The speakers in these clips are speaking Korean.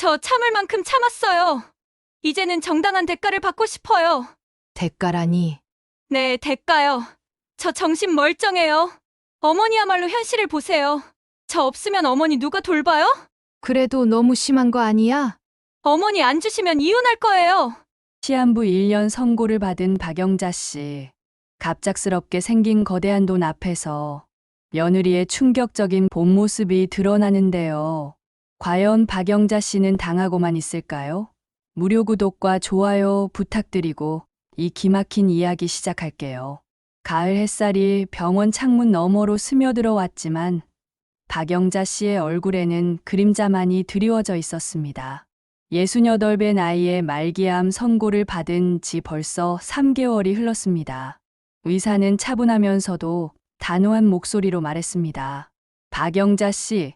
저 참을 만큼 참았어요. 이제는 정당한 대가를 받고 싶어요. 대가라니. 네, 대가요. 저 정신 멀쩡해요. 어머니야말로 현실을 보세요. 저 없으면 어머니 누가 돌봐요? 그래도 너무 심한 거 아니야? 어머니 안 주시면 이혼할 거예요. 시한부 1년 선고를 받은 박영자 씨. 갑작스럽게 생긴 거대한 돈 앞에서 며느리의 충격적인 본 모습이 드러나는데요. 과연 박영자 씨는 당하고만 있을까요? 무료 구독과 좋아요 부탁드리고 이 기막힌 이야기 시작할게요. 가을 햇살이 병원 창문 너머로 스며들어 왔지만 박영자 씨의 얼굴에는 그림자만이 드리워져 있었습니다. 68배 나이에 말기암 선고를 받은 지 벌써 3개월이 흘렀습니다. 의사는 차분하면서도 단호한 목소리로 말했습니다. 박영자 씨,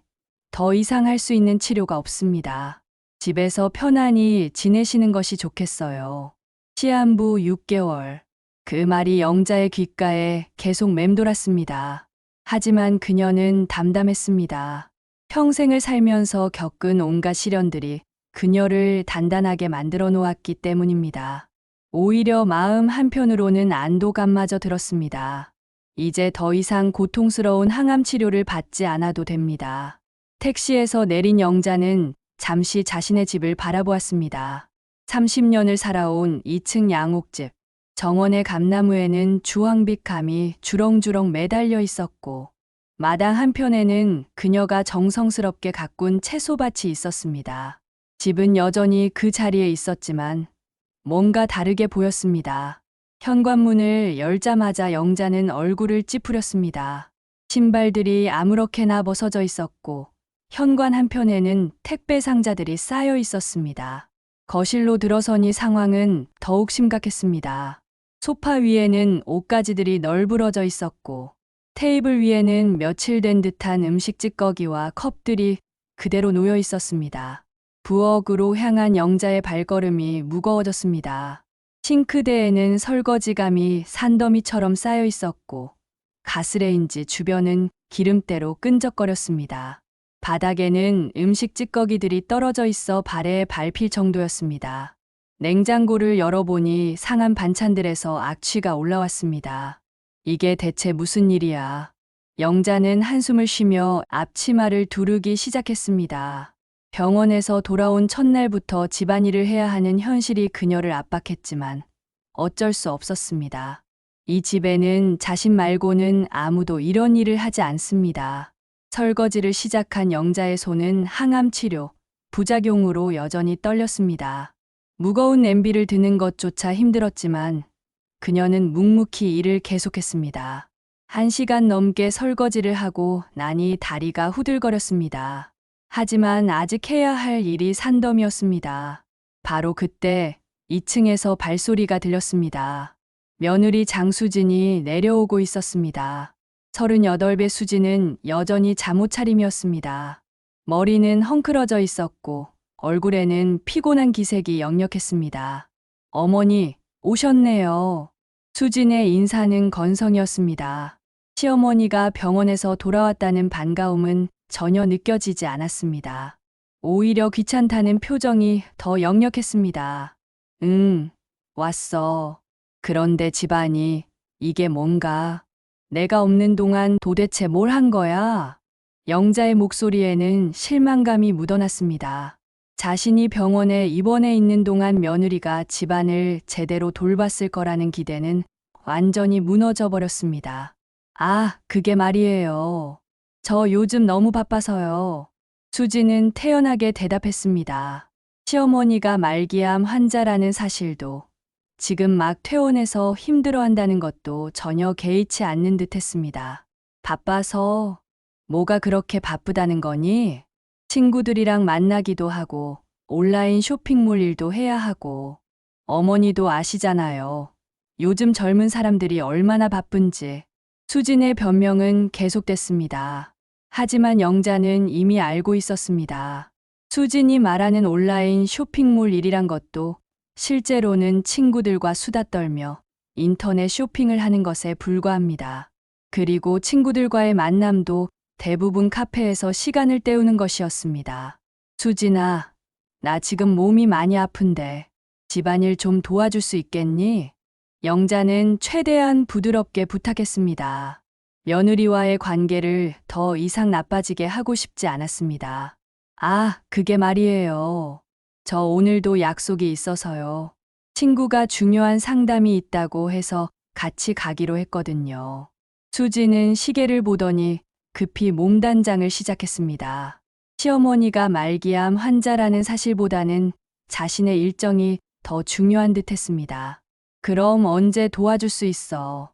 더 이상 할 수 있는 치료가 없습니다. 집에서 편안히 지내시는 것이 좋겠어요. 시한부 6개월. 그 말이 영자의 귓가에 계속 맴돌았습니다. 하지만 그녀는 담담했습니다. 평생을 살면서 겪은 온갖 시련들이 그녀를 단단하게 만들어 놓았기 때문입니다. 오히려 마음 한편으로는 안도감마저 들었습니다. 이제 더 이상 고통스러운 항암 치료를 받지 않아도 됩니다. 택시에서 내린 영자는 잠시 자신의 집을 바라보았습니다. 30년을 살아온 2층 양옥집. 정원의 감나무에는 주황빛 감이 주렁주렁 매달려 있었고 마당 한편에는 그녀가 정성스럽게 가꾼 채소밭이 있었습니다. 집은 여전히 그 자리에 있었지만 뭔가 다르게 보였습니다. 현관문을 열자마자 영자는 얼굴을 찌푸렸습니다. 신발들이 아무렇게나 벗어져 있었고 현관 한편에는 택배 상자들이 쌓여 있었습니다. 거실로 들어서니 상황은 더욱 심각했습니다. 소파 위에는 옷가지들이 널브러져 있었고 테이블 위에는 며칠 된 듯한 음식 찌꺼기와 컵들이 그대로 놓여 있었습니다. 부엌으로 향한 영자의 발걸음이 무거워졌습니다. 싱크대에는 설거지감이 산더미처럼 쌓여 있었고 가스레인지 주변은 기름때로 끈적거렸습니다. 바닥에는 음식 찌꺼기들이 떨어져 있어 발에 밟힐 정도였습니다. 냉장고를 열어보니 상한 반찬들에서 악취가 올라왔습니다. 이게 대체 무슨 일이야? 영자는 한숨을 쉬며 앞치마를 두르기 시작했습니다. 병원에서 돌아온 첫날부터 집안일을 해야 하는 현실이 그녀를 압박했지만 어쩔 수 없었습니다. 이 집에는 자신 말고는 아무도 이런 일을 하지 않습니다. 설거지를 시작한 영자의 손은 항암 치료, 부작용으로 여전히 떨렸습니다. 무거운 냄비를 드는 것조차 힘들었지만 그녀는 묵묵히 일을 계속했습니다. 1시간 넘게 설거지를 하고 나니 다리가 후들거렸습니다. 하지만 아직 해야 할 일이 산더미였습니다. 바로 그때 2층에서 발소리가 들렸습니다. 며느리 장수진이 내려오고 있었습니다. 38배 수진은 여전히 잠옷차림이었습니다. 머리는 헝클어져 있었고 얼굴에는 피곤한 기색이 역력했습니다. 어머니, 오셨네요. 수진의 인사는 건성이었습니다. 시어머니가 병원에서 돌아왔다는 반가움은 전혀 느껴지지 않았습니다. 오히려 귀찮다는 표정이 더 역력했습니다. 응, 왔어. 그런데 집안이 이게 뭔가? 내가 없는 동안 도대체 뭘 한 거야? 영자의 목소리에는 실망감이 묻어났습니다. 자신이 병원에 입원해 있는 동안 며느리가 집안을 제대로 돌봤을 거라는 기대는 완전히 무너져 버렸습니다. 아, 그게 말이에요. 저 요즘 너무 바빠서요. 수지는 태연하게 대답했습니다. 시어머니가 말기암 환자라는 사실도 지금 막 퇴원해서 힘들어한다는 것도 전혀 개의치 않는 듯 했습니다. 바빠서 뭐가 그렇게 바쁘다는 거니? 친구들이랑 만나기도 하고 온라인 쇼핑몰 일도 해야 하고 어머니도 아시잖아요. 요즘 젊은 사람들이 얼마나 바쁜지. 수진의 변명은 계속됐습니다. 하지만 영자는 이미 알고 있었습니다. 수진이 말하는 온라인 쇼핑몰 일이란 것도 실제로는 친구들과 수다 떨며 인터넷 쇼핑을 하는 것에 불과합니다. 그리고 친구들과의 만남도 대부분 카페에서 시간을 때우는 것이었습니다. 수진아, 나 지금 몸이 많이 아픈데 집안일 좀 도와줄 수 있겠니? 영자는 최대한 부드럽게 부탁했습니다. 며느리와의 관계를 더 이상 나빠지게 하고 싶지 않았습니다. 아, 그게 말이에요. 저 오늘도 약속이 있어서요. 친구가 중요한 상담이 있다고 해서 같이 가기로 했거든요. 수지는 시계를 보더니 급히 몸단장을 시작했습니다. 시어머니가 말기암 환자라는 사실보다는 자신의 일정이 더 중요한 듯 했습니다. 그럼 언제 도와줄 수 있어?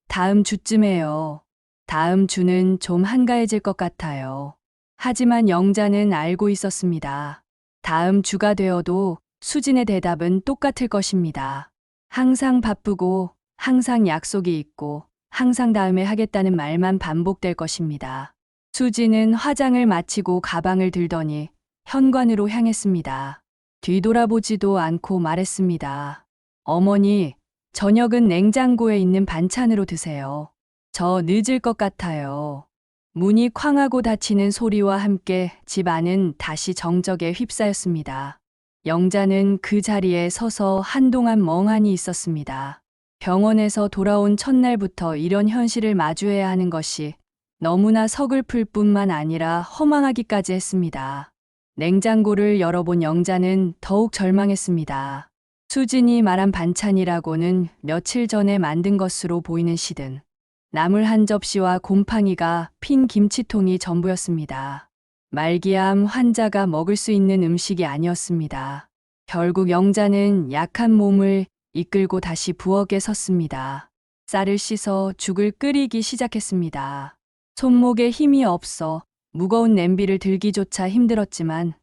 다음 주쯤에요. 다음 주는 좀 한가해질 것 같아요. 하지만 영자는 알고 있었습니다. 다음 주가 되어도 수진의 대답은 똑같을 것입니다. 항상 바쁘고, 항상 약속이 있고, 항상 다음에 하겠다는 말만 반복될 것입니다. 수진은 화장을 마치고 가방을 들더니 현관으로 향했습니다. 뒤돌아보지도 않고 말했습니다. 어머니, 저녁은 냉장고에 있는 반찬으로 드세요. 저 늦을 것 같아요. 문이 쾅 하고 닫히는 소리와 함께 집 안은 다시 정적에 휩싸였습니다. 영자는 그 자리에 서서 한동안 멍하니 있었습니다. 병원에서 돌아온 첫날부터 이런 현실을 마주해야 하는 것이 너무나 서글플 뿐만 아니라 허망하기까지 했습니다. 냉장고를 열어본 영자는 더욱 절망했습니다. 수진이 말한 반찬이라고는 며칠 전에 만든 것으로 보이는 시든 나물 한 접시와 곰팡이가 핀 김치통이 전부였습니다. 말기암 환자가 먹을 수 있는 음식이 아니었습니다. 결국 영자는 약한 몸을 이끌고 다시 부엌에 섰습니다. 쌀을 씻어 죽을 끓이기 시작했습니다. 손목에 힘이 없어 무거운 냄비를 들기조차 힘들었지만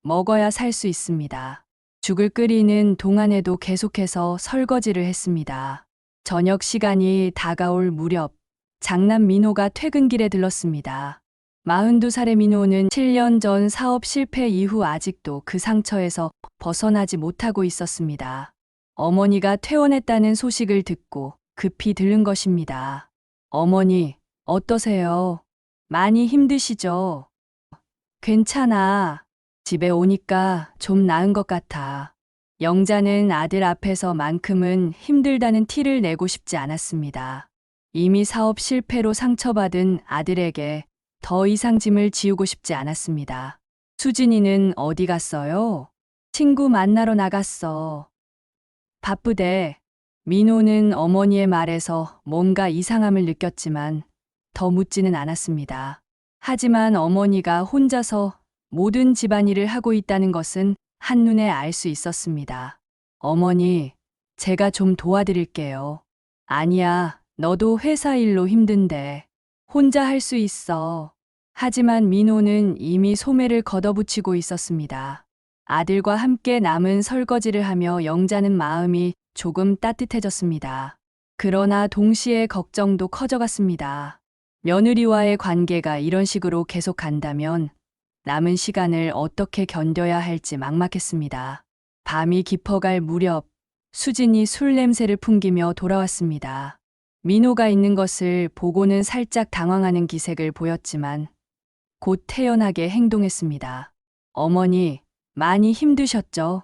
먹어야 살 수 있습니다. 죽을 끓이는 동안에도 계속해서 설거지를 했습니다. 저녁 시간이 다가올 무렵 장남 민호가 퇴근길에 들렀습니다. 42살의 민호는 7년 전 사업 실패 이후 아직도 그 상처에서 벗어나지 못하고 있었습니다. 어머니가 퇴원했다는 소식을 듣고 급히 들른 것입니다. 어머니, 어떠세요? 많이 힘드시죠? 괜찮아. 집에 오니까 좀 나은 것 같아. 영자는 아들 앞에서만큼은 힘들다는 티를 내고 싶지 않았습니다. 이미 사업 실패로 상처받은 아들에게 더 이상 짐을 지우고 싶지 않았습니다. 수진이는 어디 갔어요? 친구 만나러 나갔어. 바쁘대. 민호는 어머니의 말에서 뭔가 이상함을 느꼈지만 더 묻지는 않았습니다. 하지만 어머니가 혼자서 모든 집안일을 하고 있다는 것은 한눈에 알 수 있었습니다. 어머니, 제가 좀 도와드릴게요. 아니야, 너도 회사 일로 힘든데 혼자 할 수 있어. 하지만 민호는 이미 소매를 걷어붙이고 있었습니다. 아들과 함께 남은 설거지를 하며 영자는 마음이 조금 따뜻해졌습니다. 그러나 동시에 걱정도 커져갔습니다. 며느리와의 관계가 이런 식으로 계속 간다면 남은 시간을 어떻게 견뎌야 할지 막막했습니다. 밤이 깊어갈 무렵 수진이 술 냄새를 풍기며 돌아왔습니다. 민호가 있는 것을 보고는 살짝 당황하는 기색을 보였지만 곧 태연하게 행동했습니다. 어머니, 많이 힘드셨죠?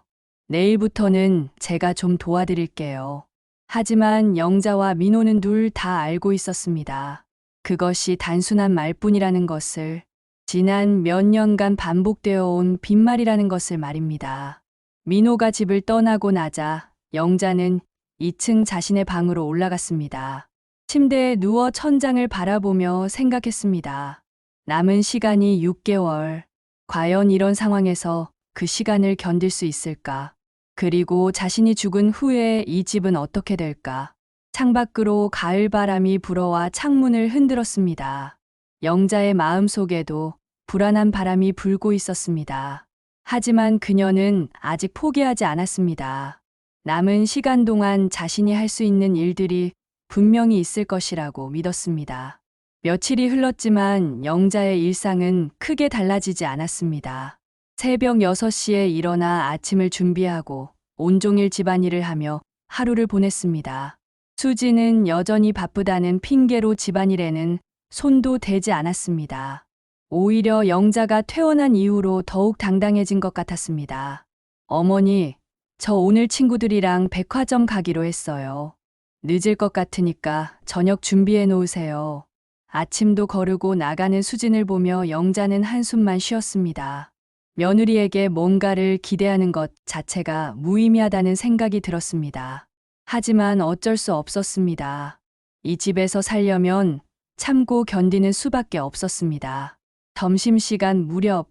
내일부터는 제가 좀 도와드릴게요. 하지만 영자와 민호는 둘 다 알고 있었습니다. 그것이 단순한 말뿐이라는 것을, 지난 몇 년간 반복되어 온 빈말이라는 것을 말입니다. 민호가 집을 떠나고 나자 영자는 2층 자신의 방으로 올라갔습니다. 침대에 누워 천장을 바라보며 생각했습니다. 남은 시간이 6개월. 과연 이런 상황에서 그 시간을 견딜 수 있을까? 그리고 자신이 죽은 후에 이 집은 어떻게 될까? 창밖으로 가을바람이 불어와 창문을 흔들었습니다. 영자의 마음속에도 불안한 바람이 불고 있었습니다. 하지만 그녀는 아직 포기하지 않았습니다. 남은 시간 동안 자신이 할 수 있는 일들이 분명히 있을 것이라고 믿었습니다. 며칠이 흘렀지만 영자의 일상은 크게 달라지지 않았습니다. 새벽 6시에 일어나 아침을 준비하고 온종일 집안일을 하며 하루를 보냈습니다. 수지는 여전히 바쁘다는 핑계로 집안일에는 손도 대지 않았습니다. 오히려 영자가 퇴원한 이후로 더욱 당당해진 것 같았습니다. 어머니, 저 오늘 친구들이랑 백화점 가기로 했어요. 늦을 것 같으니까 저녁 준비해 놓으세요. 아침도 거르고 나가는 수진을 보며 영자는 한숨만 쉬었습니다. 며느리에게 뭔가를 기대하는 것 자체가 무의미하다는 생각이 들었습니다. 하지만 어쩔 수 없었습니다. 이 집에서 살려면 참고 견디는 수밖에 없었습니다. 점심시간 무렵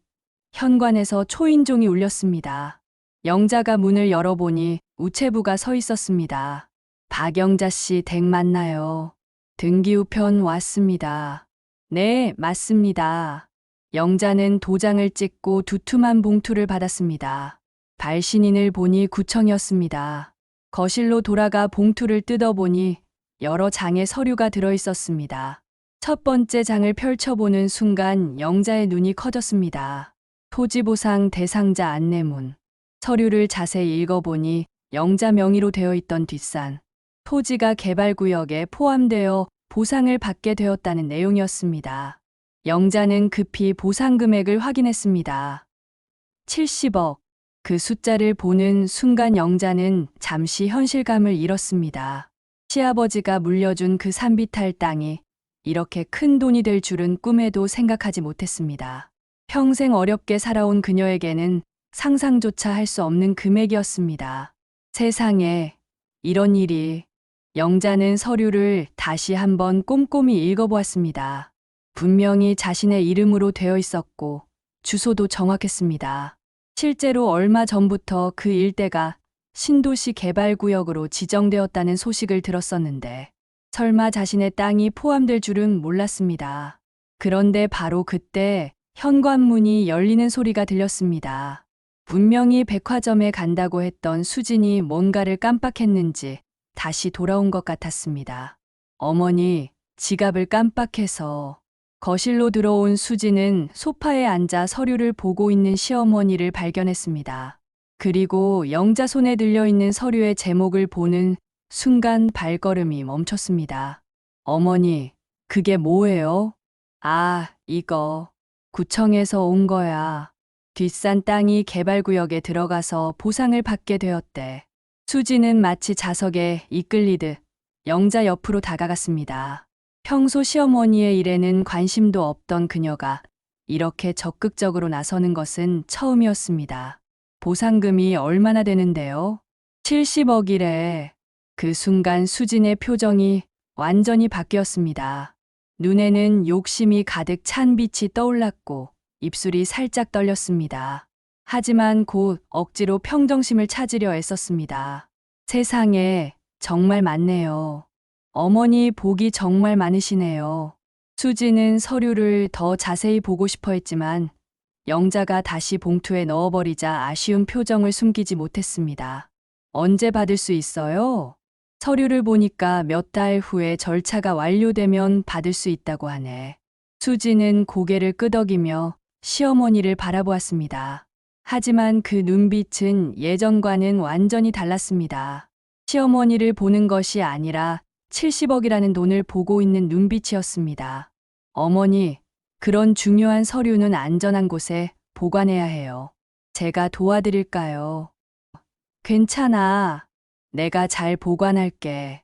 현관에서 초인종이 울렸습니다. 영자가 문을 열어보니 우체부가 서 있었습니다. 박영자 씨 댁 맞나요? 등기 우편 왔습니다. 네, 맞습니다. 영자는 도장을 찍고 두툼한 봉투를 받았습니다. 발신인을 보니 구청이었습니다. 거실로 돌아가 봉투를 뜯어보니 여러 장의 서류가 들어있었습니다. 첫 번째 장을 펼쳐보는 순간 영자의 눈이 커졌습니다. 토지보상 대상자 안내문. 서류를 자세히 읽어보니 영자 명의로 되어 있던 뒷산. 토지가 개발구역에 포함되어 보상을 받게 되었다는 내용이었습니다. 영자는 급히 보상 금액을 확인했습니다. 70억. 그 숫자를 보는 순간 영자는 잠시 현실감을 잃었습니다. 시아버지가 물려준 그 산비탈 땅이 이렇게 큰 돈이 될 줄은 꿈에도 생각하지 못했습니다. 평생 어렵게 살아온 그녀에게는 상상조차 할 수 없는 금액이었습니다. 세상에 이런 일이. 영자는 서류를 다시 한번 꼼꼼히 읽어보았습니다. 분명히 자신의 이름으로 되어 있었고 주소도 정확했습니다. 실제로 얼마 전부터 그 일대가 신도시 개발구역으로 지정되었다는 소식을 들었었는데 설마 자신의 땅이 포함될 줄은 몰랐습니다. 그런데 바로 그때 현관문이 열리는 소리가 들렸습니다. 분명히 백화점에 간다고 했던 수진이 뭔가를 깜빡했는지 다시 돌아온 것 같았습니다. 어머니, 지갑을 깜빡해서. 거실로 들어온 수진은 소파에 앉아 서류를 보고 있는 시어머니를 발견했습니다. 그리고 영자 손에 들려있는 서류의 제목을 보는 순간 발걸음이 멈췄습니다. 어머니, 그게 뭐예요? 아, 이거. 구청에서 온 거야. 뒷산 땅이 개발구역에 들어가서 보상을 받게 되었대. 수지는 마치 자석에 이끌리듯 영자 옆으로 다가갔습니다. 평소 시어머니의 일에는 관심도 없던 그녀가 이렇게 적극적으로 나서는 것은 처음이었습니다. 보상금이 얼마나 되는데요? 70억이래. 그 순간 수진의 표정이 완전히 바뀌었습니다. 눈에는 욕심이 가득 찬 빛이 떠올랐고 입술이 살짝 떨렸습니다. 하지만 곧 억지로 평정심을 찾으려 애썼습니다. 세상에 정말 많네요. 어머니 복이 정말 많으시네요. 수지는 서류를 더 자세히 보고 싶어 했지만 영자가 다시 봉투에 넣어버리자 아쉬운 표정을 숨기지 못했습니다. 언제 받을 수 있어요? 서류를 보니까 몇 달 후에 절차가 완료되면 받을 수 있다고 하네. 수지는 고개를 끄덕이며 시어머니를 바라보았습니다. 하지만 그 눈빛은 예전과는 완전히 달랐습니다. 시어머니를 보는 것이 아니라 70억이라는 돈을 보고 있는 눈빛이었습니다. 어머니, 그런 중요한 서류는 안전한 곳에 보관해야 해요. 제가 도와드릴까요? 괜찮아. 내가 잘 보관할게.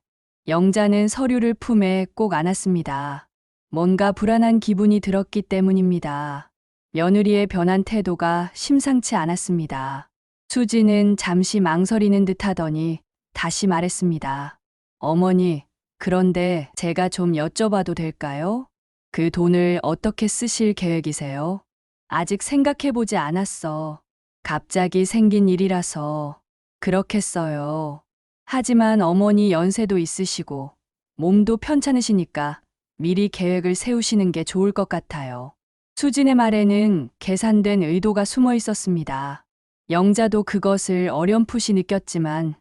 영자는 서류를 품에 꼭 안았습니다. 뭔가 불안한 기분이 들었기 때문입니다. 며느리의 변한 태도가 심상치 않았습니다. 수지는 잠시 망설이는 듯 하더니 다시 말했습니다. 어머니, 그런데 제가 좀 여쭤봐도 될까요? 그 돈을 어떻게 쓰실 계획이세요? 아직 생각해보지 않았어. 갑자기 생긴 일이라서 그렇겠어요. 하지만 어머니 연세도 있으시고 몸도 편찮으시니까 미리 계획을 세우시는 게 좋을 것 같아요. 수진의 말에는 계산된 의도가 숨어 있었습니다. 영자도 그것을 어렴풋이 느꼈지만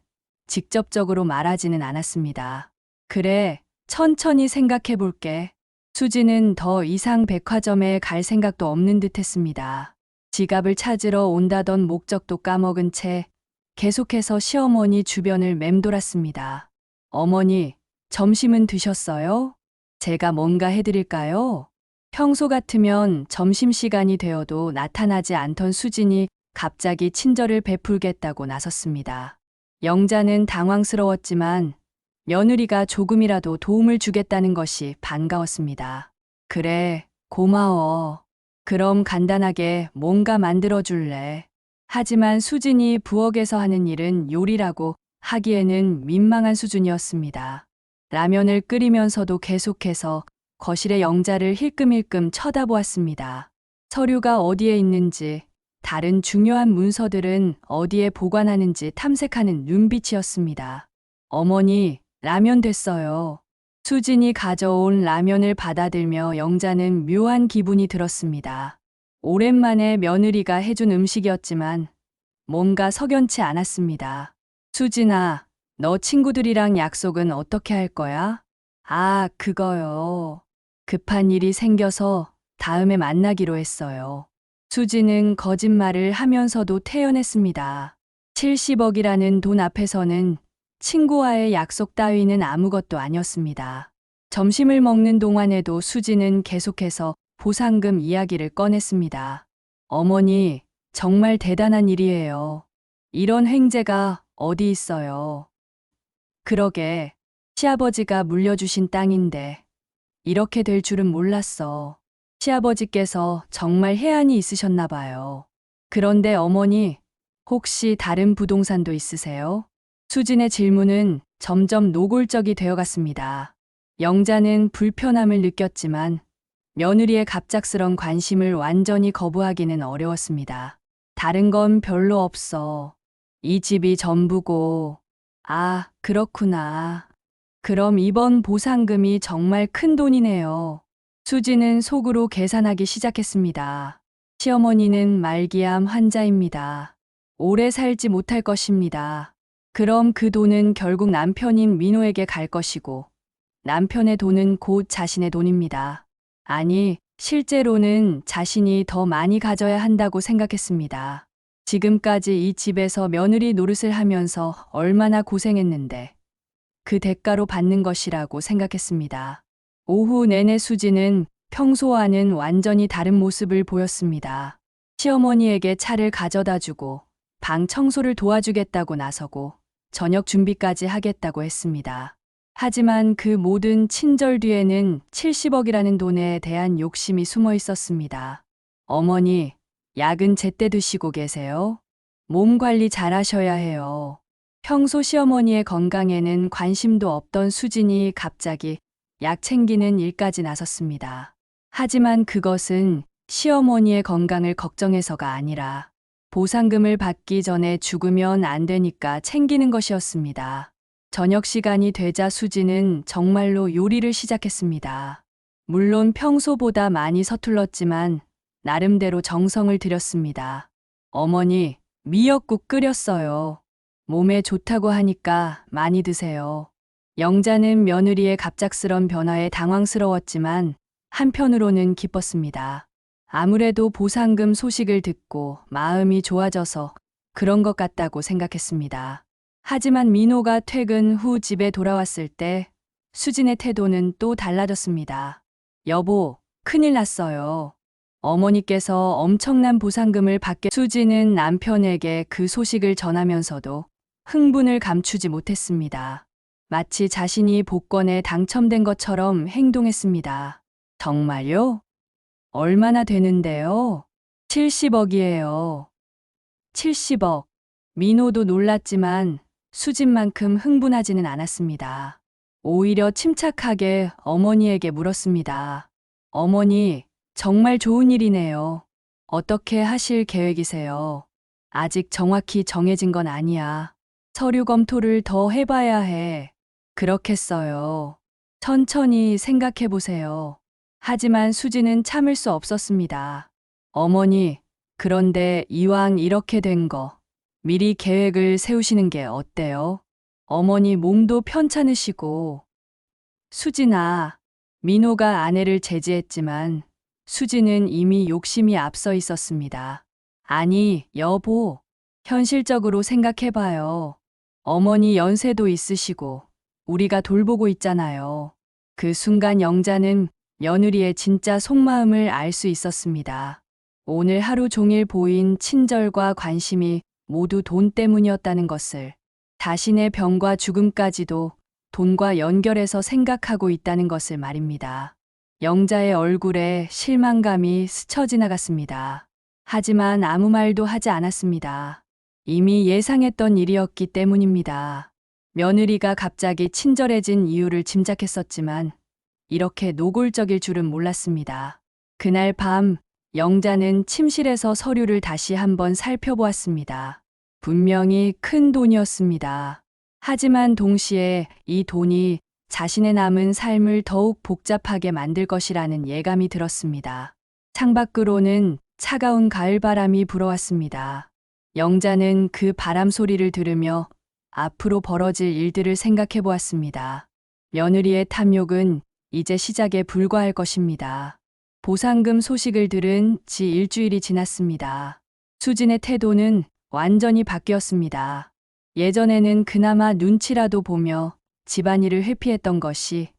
직접적으로 말하지는 않았습니다. 그래, 천천히 생각해 볼게. 수진은 더 이상 백화점에 갈 생각도 없는 듯 했습니다. 지갑을 찾으러 온다던 목적도 까먹은 채 계속해서 시어머니 주변을 맴돌았습니다. 어머니, 점심은 드셨어요? 제가 뭔가 해드릴까요? 평소 같으면 점심시간이 되어도 나타나지 않던 수진이 갑자기 친절을 베풀겠다고 나섰습니다. 영자는 당황스러웠지만 며느리가 조금이라도 도움을 주겠다는 것이 반가웠습니다. 그래, 고마워. 그럼 간단하게 뭔가 만들어줄래? 하지만 수진이 부엌에서 하는 일은 요리라고 하기에는 민망한 수준이었습니다. 라면을 끓이면서도 계속해서 거실의 영자를 힐끔힐끔 쳐다보았습니다. 서류가 어디에 있는지, 다른 중요한 문서들은 어디에 보관하는지 탐색하는 눈빛이었습니다. 어머니, 라면 됐어요. 수진이 가져온 라면을 받아들며 영자는 묘한 기분이 들었습니다. 오랜만에 며느리가 해준 음식이었지만 뭔가 석연치 않았습니다. 수진아, 너 친구들이랑 약속은 어떻게 할 거야? 아, 그거요. 급한 일이 생겨서 다음에 만나기로 했어요. 수지는 거짓말을 하면서도 태연했습니다. 70억이라는 돈 앞에서는 친구와의 약속 따위는 아무것도 아니었습니다. 점심을 먹는 동안에도 수지는 계속해서 보상금 이야기를 꺼냈습니다. 어머니, 정말 대단한 일이에요. 이런 횡재가 어디 있어요. 그러게, 시아버지가 물려주신 땅인데 이렇게 될 줄은 몰랐어. 시아버지께서 정말 해안이 있으셨나 봐요. 그런데 어머니, 혹시 다른 부동산도 있으세요? 수진의 질문은 점점 노골적이 되어갔습니다. 영자는 불편함을 느꼈지만 며느리의 갑작스런 관심을 완전히 거부하기는 어려웠습니다. 다른 건 별로 없어. 이 집이 전부고. 아, 그렇구나. 그럼 이번 보상금이 정말 큰 돈이네요. 수지는 속으로 계산하기 시작했습니다. 시어머니는 말기암 환자입니다. 오래 살지 못할 것입니다. 그럼 그 돈은 결국 남편인 민호에게 갈 것이고 남편의 돈은 곧 자신의 돈입니다. 아니, 실제로는 자신이 더 많이 가져야 한다고 생각했습니다. 지금까지 이 집에서 며느리 노릇을 하면서 얼마나 고생했는데 그 대가로 받는 것이라고 생각했습니다. 오후 내내 수지는 평소와는 완전히 다른 모습을 보였습니다. 시어머니에게 차를 가져다 주고 방 청소를 도와주겠다고 나서고 저녁 준비까지 하겠다고 했습니다. 하지만 그 모든 친절 뒤에는 70억이라는 돈에 대한 욕심이 숨어 있었습니다. 어머니, 약은 제때 드시고 계세요? 몸 관리 잘 하셔야 해요. 평소 시어머니의 건강에는 관심도 없던 수진이 갑자기 약 챙기는 일까지 나섰습니다. 하지만 그것은 시어머니의 건강을 걱정해서가 아니라 보상금을 받기 전에 죽으면 안 되니까 챙기는 것이었습니다. 저녁 시간이 되자 수지는 정말로 요리를 시작했습니다. 물론 평소보다 많이 서툴렀지만 나름대로 정성을 들였습니다. 어머니, 미역국 끓였어요. 몸에 좋다고 하니까 많이 드세요. 영자는 며느리의 갑작스런 변화에 당황스러웠지만 한편으로는 기뻤습니다. 아무래도 보상금 소식을 듣고 마음이 좋아져서 그런 것 같다고 생각했습니다. 하지만 민호가 퇴근 후 집에 돌아왔을 때 수진의 태도는 또 달라졌습니다. 여보, 큰일 났어요. 어머니께서 엄청난 보상금을 받게. 수진은 남편에게 그 소식을 전하면서도 흥분을 감추지 못했습니다. 마치 자신이 복권에 당첨된 것처럼 행동했습니다. 정말요? 얼마나 되는데요? 70억이에요. 70억. 민호도 놀랐지만 수진만큼 흥분하지는 않았습니다. 오히려 침착하게 어머니에게 물었습니다. 어머니, 정말 좋은 일이네요. 어떻게 하실 계획이세요? 아직 정확히 정해진 건 아니야. 서류 검토를 더 해봐야 해. 그렇겠어요. 천천히 생각해 보세요. 하지만 수지는 참을 수 없었습니다. 어머니, 그런데 이왕 이렇게 된 거, 미리 계획을 세우시는 게 어때요? 어머니 몸도 편찮으시고. 수진아, 민호가 아내를 제지했지만 수지는 이미 욕심이 앞서 있었습니다. 아니, 여보, 현실적으로 생각해봐요. 어머니 연세도 있으시고 우리가 돌보고 있잖아요. 그 순간 영자는 며느리의 진짜 속마음을 알 수 있었습니다. 오늘 하루 종일 보인 친절과 관심이 모두 돈 때문이었다는 것을, 자신의 병과 죽음까지도 돈과 연결해서 생각하고 있다는 것을 말입니다. 영자의 얼굴에 실망감이 스쳐 지나갔습니다. 하지만 아무 말도 하지 않았습니다. 이미 예상했던 일이었기 때문입니다. 며느리가 갑자기 친절해진 이유를 짐작했었지만 이렇게 노골적일 줄은 몰랐습니다. 그날 밤 영자는 침실에서 서류를 다시 한번 살펴보았습니다. 분명히 큰 돈이었습니다. 하지만 동시에 이 돈이 자신의 남은 삶을 더욱 복잡하게 만들 것이라는 예감이 들었습니다. 창밖으로는 차가운 가을바람이 불어왔습니다. 영자는 그 바람 소리를 들으며 앞으로 벌어질 일들을 생각해 보았습니다. 며느리의 탐욕은 이제 시작에 불과할 것입니다. 보상금 소식을 들은 지 일주일이 지났습니다. 수진의 태도는 완전히 바뀌었습니다. 예전에는 그나마 눈치라도 보며 집안일을 회피했던 것이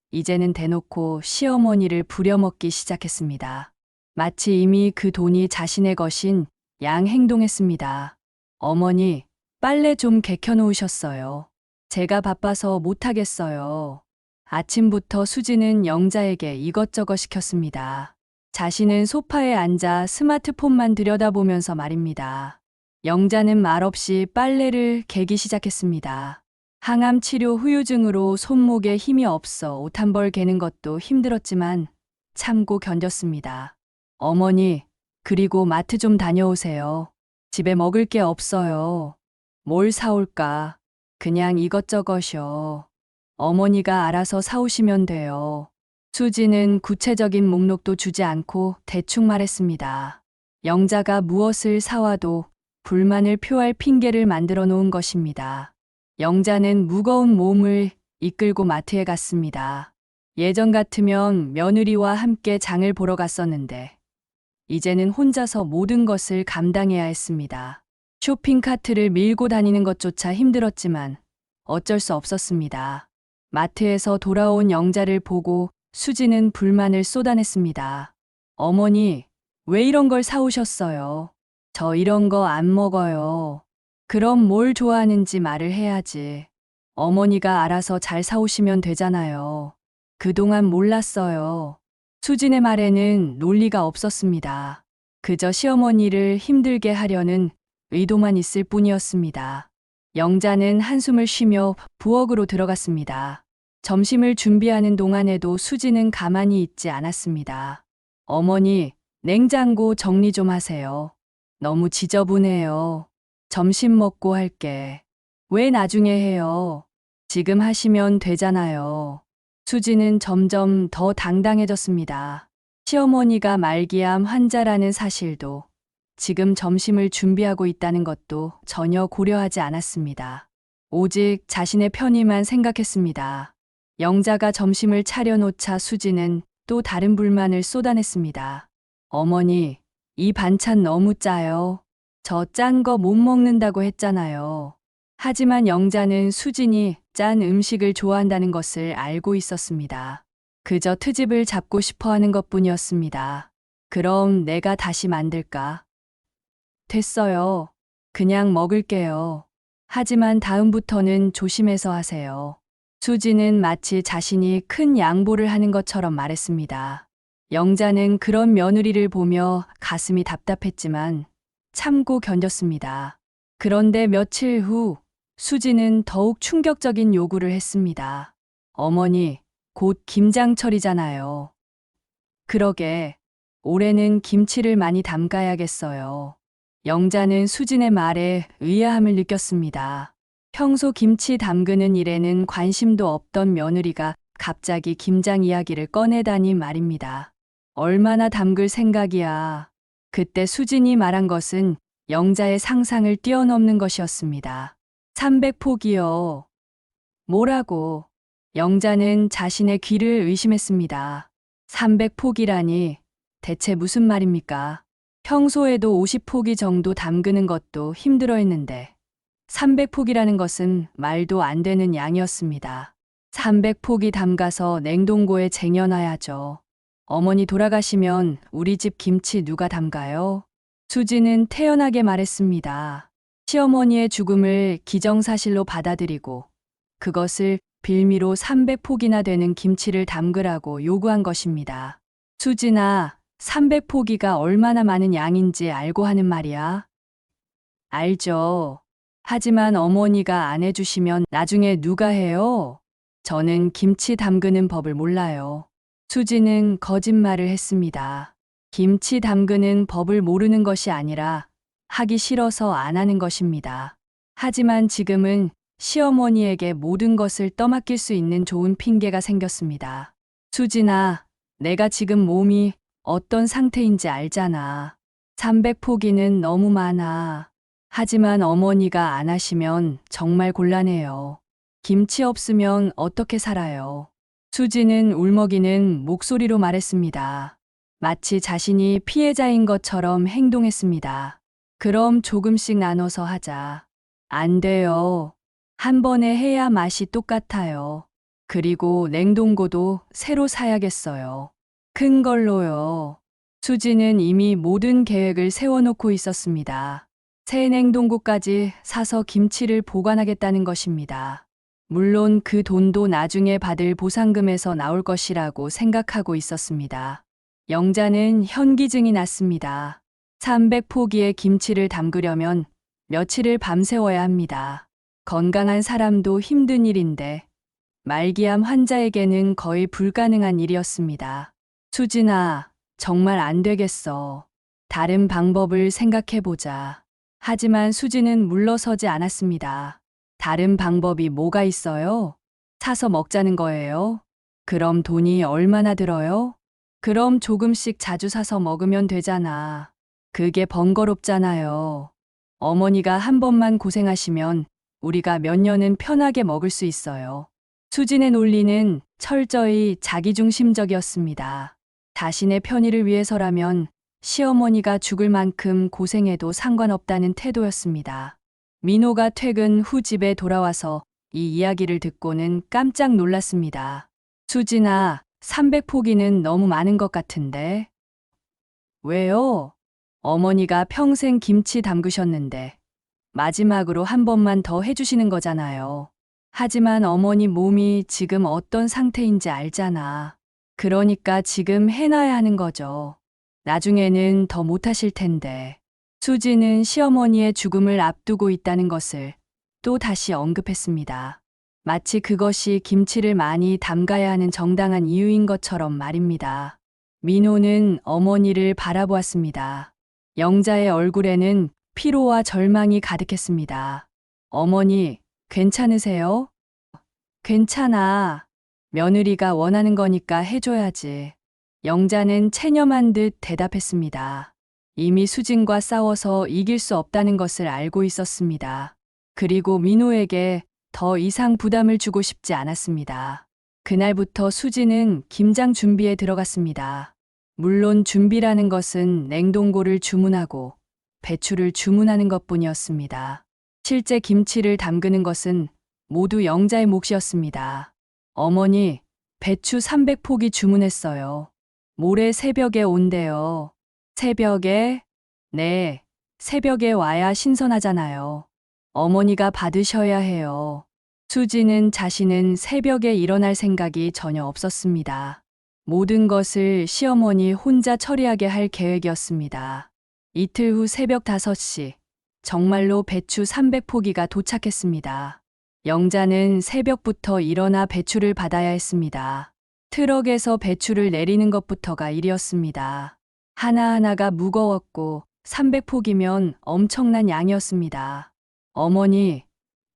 이제는 대놓고 시어머니를 부려먹기 시작했습니다. 마치 이미 그 돈이 자신의 것인 양 행동했습니다. 어머니, 빨래 좀 개켜놓으셨어요. 제가 바빠서 못하겠어요. 아침부터 수지는 영자에게 이것저것 시켰습니다. 자신은 소파에 앉아 스마트폰만 들여다보면서 말입니다. 영자는 말없이 빨래를 개기 시작했습니다. 항암 치료 후유증으로 손목에 힘이 없어 옷 한 벌 개는 것도 힘들었지만 참고 견뎠습니다. 어머니, 그리고 마트 좀 다녀오세요. 집에 먹을 게 없어요. 뭘 사올까? 그냥 이것저것이요. 어머니가 알아서 사오시면 돼요. 수지는 구체적인 목록도 주지 않고 대충 말했습니다. 영자가 무엇을 사와도 불만을 표할 핑계를 만들어 놓은 것입니다. 영자는 무거운 몸을 이끌고 마트에 갔습니다. 예전 같으면 며느리와 함께 장을 보러 갔었는데 이제는 혼자서 모든 것을 감당해야 했습니다. 쇼핑카트를 밀고 다니는 것조차 힘들었지만 어쩔 수 없었습니다. 마트에서 돌아온 영자를 보고 수지는 불만을 쏟아냈습니다. 어머니, 왜 이런 걸 사오셨어요? 저 이런 거 안 먹어요. 그럼 뭘 좋아하는지 말을 해야지. 어머니가 알아서 잘 사오시면 되잖아요. 그동안 몰랐어요. 수진의 말에는 논리가 없었습니다. 그저 시어머니를 힘들게 하려는 의도만 있을 뿐이었습니다. 영자는 한숨을 쉬며 부엌으로 들어갔습니다. 점심을 준비하는 동안에도 수지는 가만히 있지 않았습니다. 어머니, 냉장고 정리 좀 하세요. 너무 지저분해요. 점심 먹고 할게. 왜 나중에 해요? 지금 하시면 되잖아요. 수지는 점점 더 당당해졌습니다. 시어머니가 말기암 환자라는 사실도, 지금 점심을 준비하고 있다는 것도 전혀 고려하지 않았습니다. 오직 자신의 편의만 생각했습니다. 영자가 점심을 차려놓자 수지는 또 다른 불만을 쏟아냈습니다. 어머니, 이 반찬 너무 짜요. 저 짠 거 못 먹는다고 했잖아요. 하지만 영자는 수진이 짠 음식을 좋아한다는 것을 알고 있었습니다. 그저 트집을 잡고 싶어 하는 것뿐이었습니다. 그럼 내가 다시 만들까? 됐어요. 그냥 먹을게요. 하지만 다음부터는 조심해서 하세요. 수지는 마치 자신이 큰 양보를 하는 것처럼 말했습니다. 영자는 그런 며느리를 보며 가슴이 답답했지만 참고 견뎠습니다. 그런데 며칠 후 수지는 더욱 충격적인 요구를 했습니다. 어머니, 곧 김장철이잖아요. 그러게, 올해는 김치를 많이 담가야겠어요. 영자는 수진의 말에 의아함을 느꼈습니다. 평소 김치 담그는 일에는 관심도 없던 며느리가 갑자기 김장 이야기를 꺼내다니 말입니다. 얼마나 담글 생각이야. 그때 수진이 말한 것은 영자의 상상을 뛰어넘는 것이었습니다. 300포기요. 뭐라고? 영자는 자신의 귀를 의심했습니다. 300포기라니 대체 무슨 말입니까? 평소에도 50포기 정도 담그는 것도 힘들어 했는데 300포기라는 것은 말도 안 되는 양이었습니다. 300포기 담가서 냉동고에 쟁여놔야죠. 어머니 돌아가시면 우리 집 김치 누가 담가요? 수지는 태연하게 말했습니다. 시어머니의 죽음을 기정사실로 받아들이고 그것을 빌미로 300포기나 되는 김치를 담그라고 요구한 것입니다. 수진아, 300포기가 얼마나 많은 양인지 알고 하는 말이야? 알죠. 하지만 어머니가 안 해주시면 나중에 누가 해요? 저는 김치 담그는 법을 몰라요. 수지는 거짓말을 했습니다. 김치 담그는 법을 모르는 것이 아니라 하기 싫어서 안 하는 것입니다. 하지만 지금은 시어머니에게 모든 것을 떠맡길 수 있는 좋은 핑계가 생겼습니다. 수진아, 내가 지금 몸이 어떤 상태인지 알잖아. 300포기는 너무 많아. 하지만 어머니가 안 하시면 정말 곤란해요. 김치 없으면 어떻게 살아요? 수지는 울먹이는 목소리로 말했습니다. 마치 자신이 피해자인 것처럼 행동했습니다. 그럼 조금씩 나눠서 하자. 안 돼요. 한 번에 해야 맛이 똑같아요. 그리고 냉동고도 새로 사야겠어요. 큰 걸로요. 수지는 이미 모든 계획을 세워놓고 있었습니다. 새 냉동고까지 사서 김치를 보관하겠다는 것입니다. 물론 그 돈도 나중에 받을 보상금에서 나올 것이라고 생각하고 있었습니다. 영자는 현기증이 났습니다. 300포기의 김치를 담그려면 며칠을 밤새워야 합니다. 건강한 사람도 힘든 일인데 말기암 환자에게는 거의 불가능한 일이었습니다. 수진아, 정말 안 되겠어. 다른 방법을 생각해보자. 하지만 수지는 물러서지 않았습니다. 다른 방법이 뭐가 있어요? 사서 먹자는 거예요? 그럼 돈이 얼마나 들어요? 그럼 조금씩 자주 사서 먹으면 되잖아. 그게 번거롭잖아요. 어머니가 한 번만 고생하시면 우리가 몇 년은 편하게 먹을 수 있어요. 수진의 논리는 철저히 자기중심적이었습니다. 자신의 편의를 위해서라면 시어머니가 죽을 만큼 고생해도 상관없다는 태도였습니다. 민호가 퇴근 후 집에 돌아와서 이 이야기를 듣고는 깜짝 놀랐습니다. 수진아, 300포기는 너무 많은 것 같은데. 왜요? 어머니가 평생 김치 담그셨는데 마지막으로 한 번만 더 해주시는 거잖아요. 하지만 어머니 몸이 지금 어떤 상태인지 알잖아. 그러니까 지금 해놔야 하는 거죠. 나중에는 더 못하실 텐데. 수지는 시어머니의 죽음을 앞두고 있다는 것을 또 다시 언급했습니다. 마치 그것이 김치를 많이 담가야 하는 정당한 이유인 것처럼 말입니다. 민호는 어머니를 바라보았습니다. 영자의 얼굴에는 피로와 절망이 가득했습니다. 어머니, 괜찮으세요? 괜찮아. 며느리가 원하는 거니까 해줘야지. 영자는 체념한 듯 대답했습니다. 이미 수진과 싸워서 이길 수 없다는 것을 알고 있었습니다. 그리고 민호에게 더 이상 부담을 주고 싶지 않았습니다. 그날부터 수진은 김장 준비에 들어갔습니다. 물론 준비라는 것은 냉동고를 주문하고 배추를 주문하는 것뿐이었습니다. 실제 김치를 담그는 것은 모두 영자의 몫이었습니다. 어머니, 배추 300포기 주문했어요. 모레 새벽에 온대요. 새벽에? 네, 새벽에 와야 신선하잖아요. 어머니가 받으셔야 해요. 수지는 자신은 새벽에 일어날 생각이 전혀 없었습니다. 모든 것을 시어머니 혼자 처리하게 할 계획이었습니다. 이틀 후 새벽 5시, 정말로 배추 300포기가 도착했습니다. 영자는 새벽부터 일어나 배추를 받아야 했습니다. 트럭에서 배추를 내리는 것부터가 일이었습니다. 하나하나가 무거웠고 300포기면 엄청난 양이었습니다. 어머니,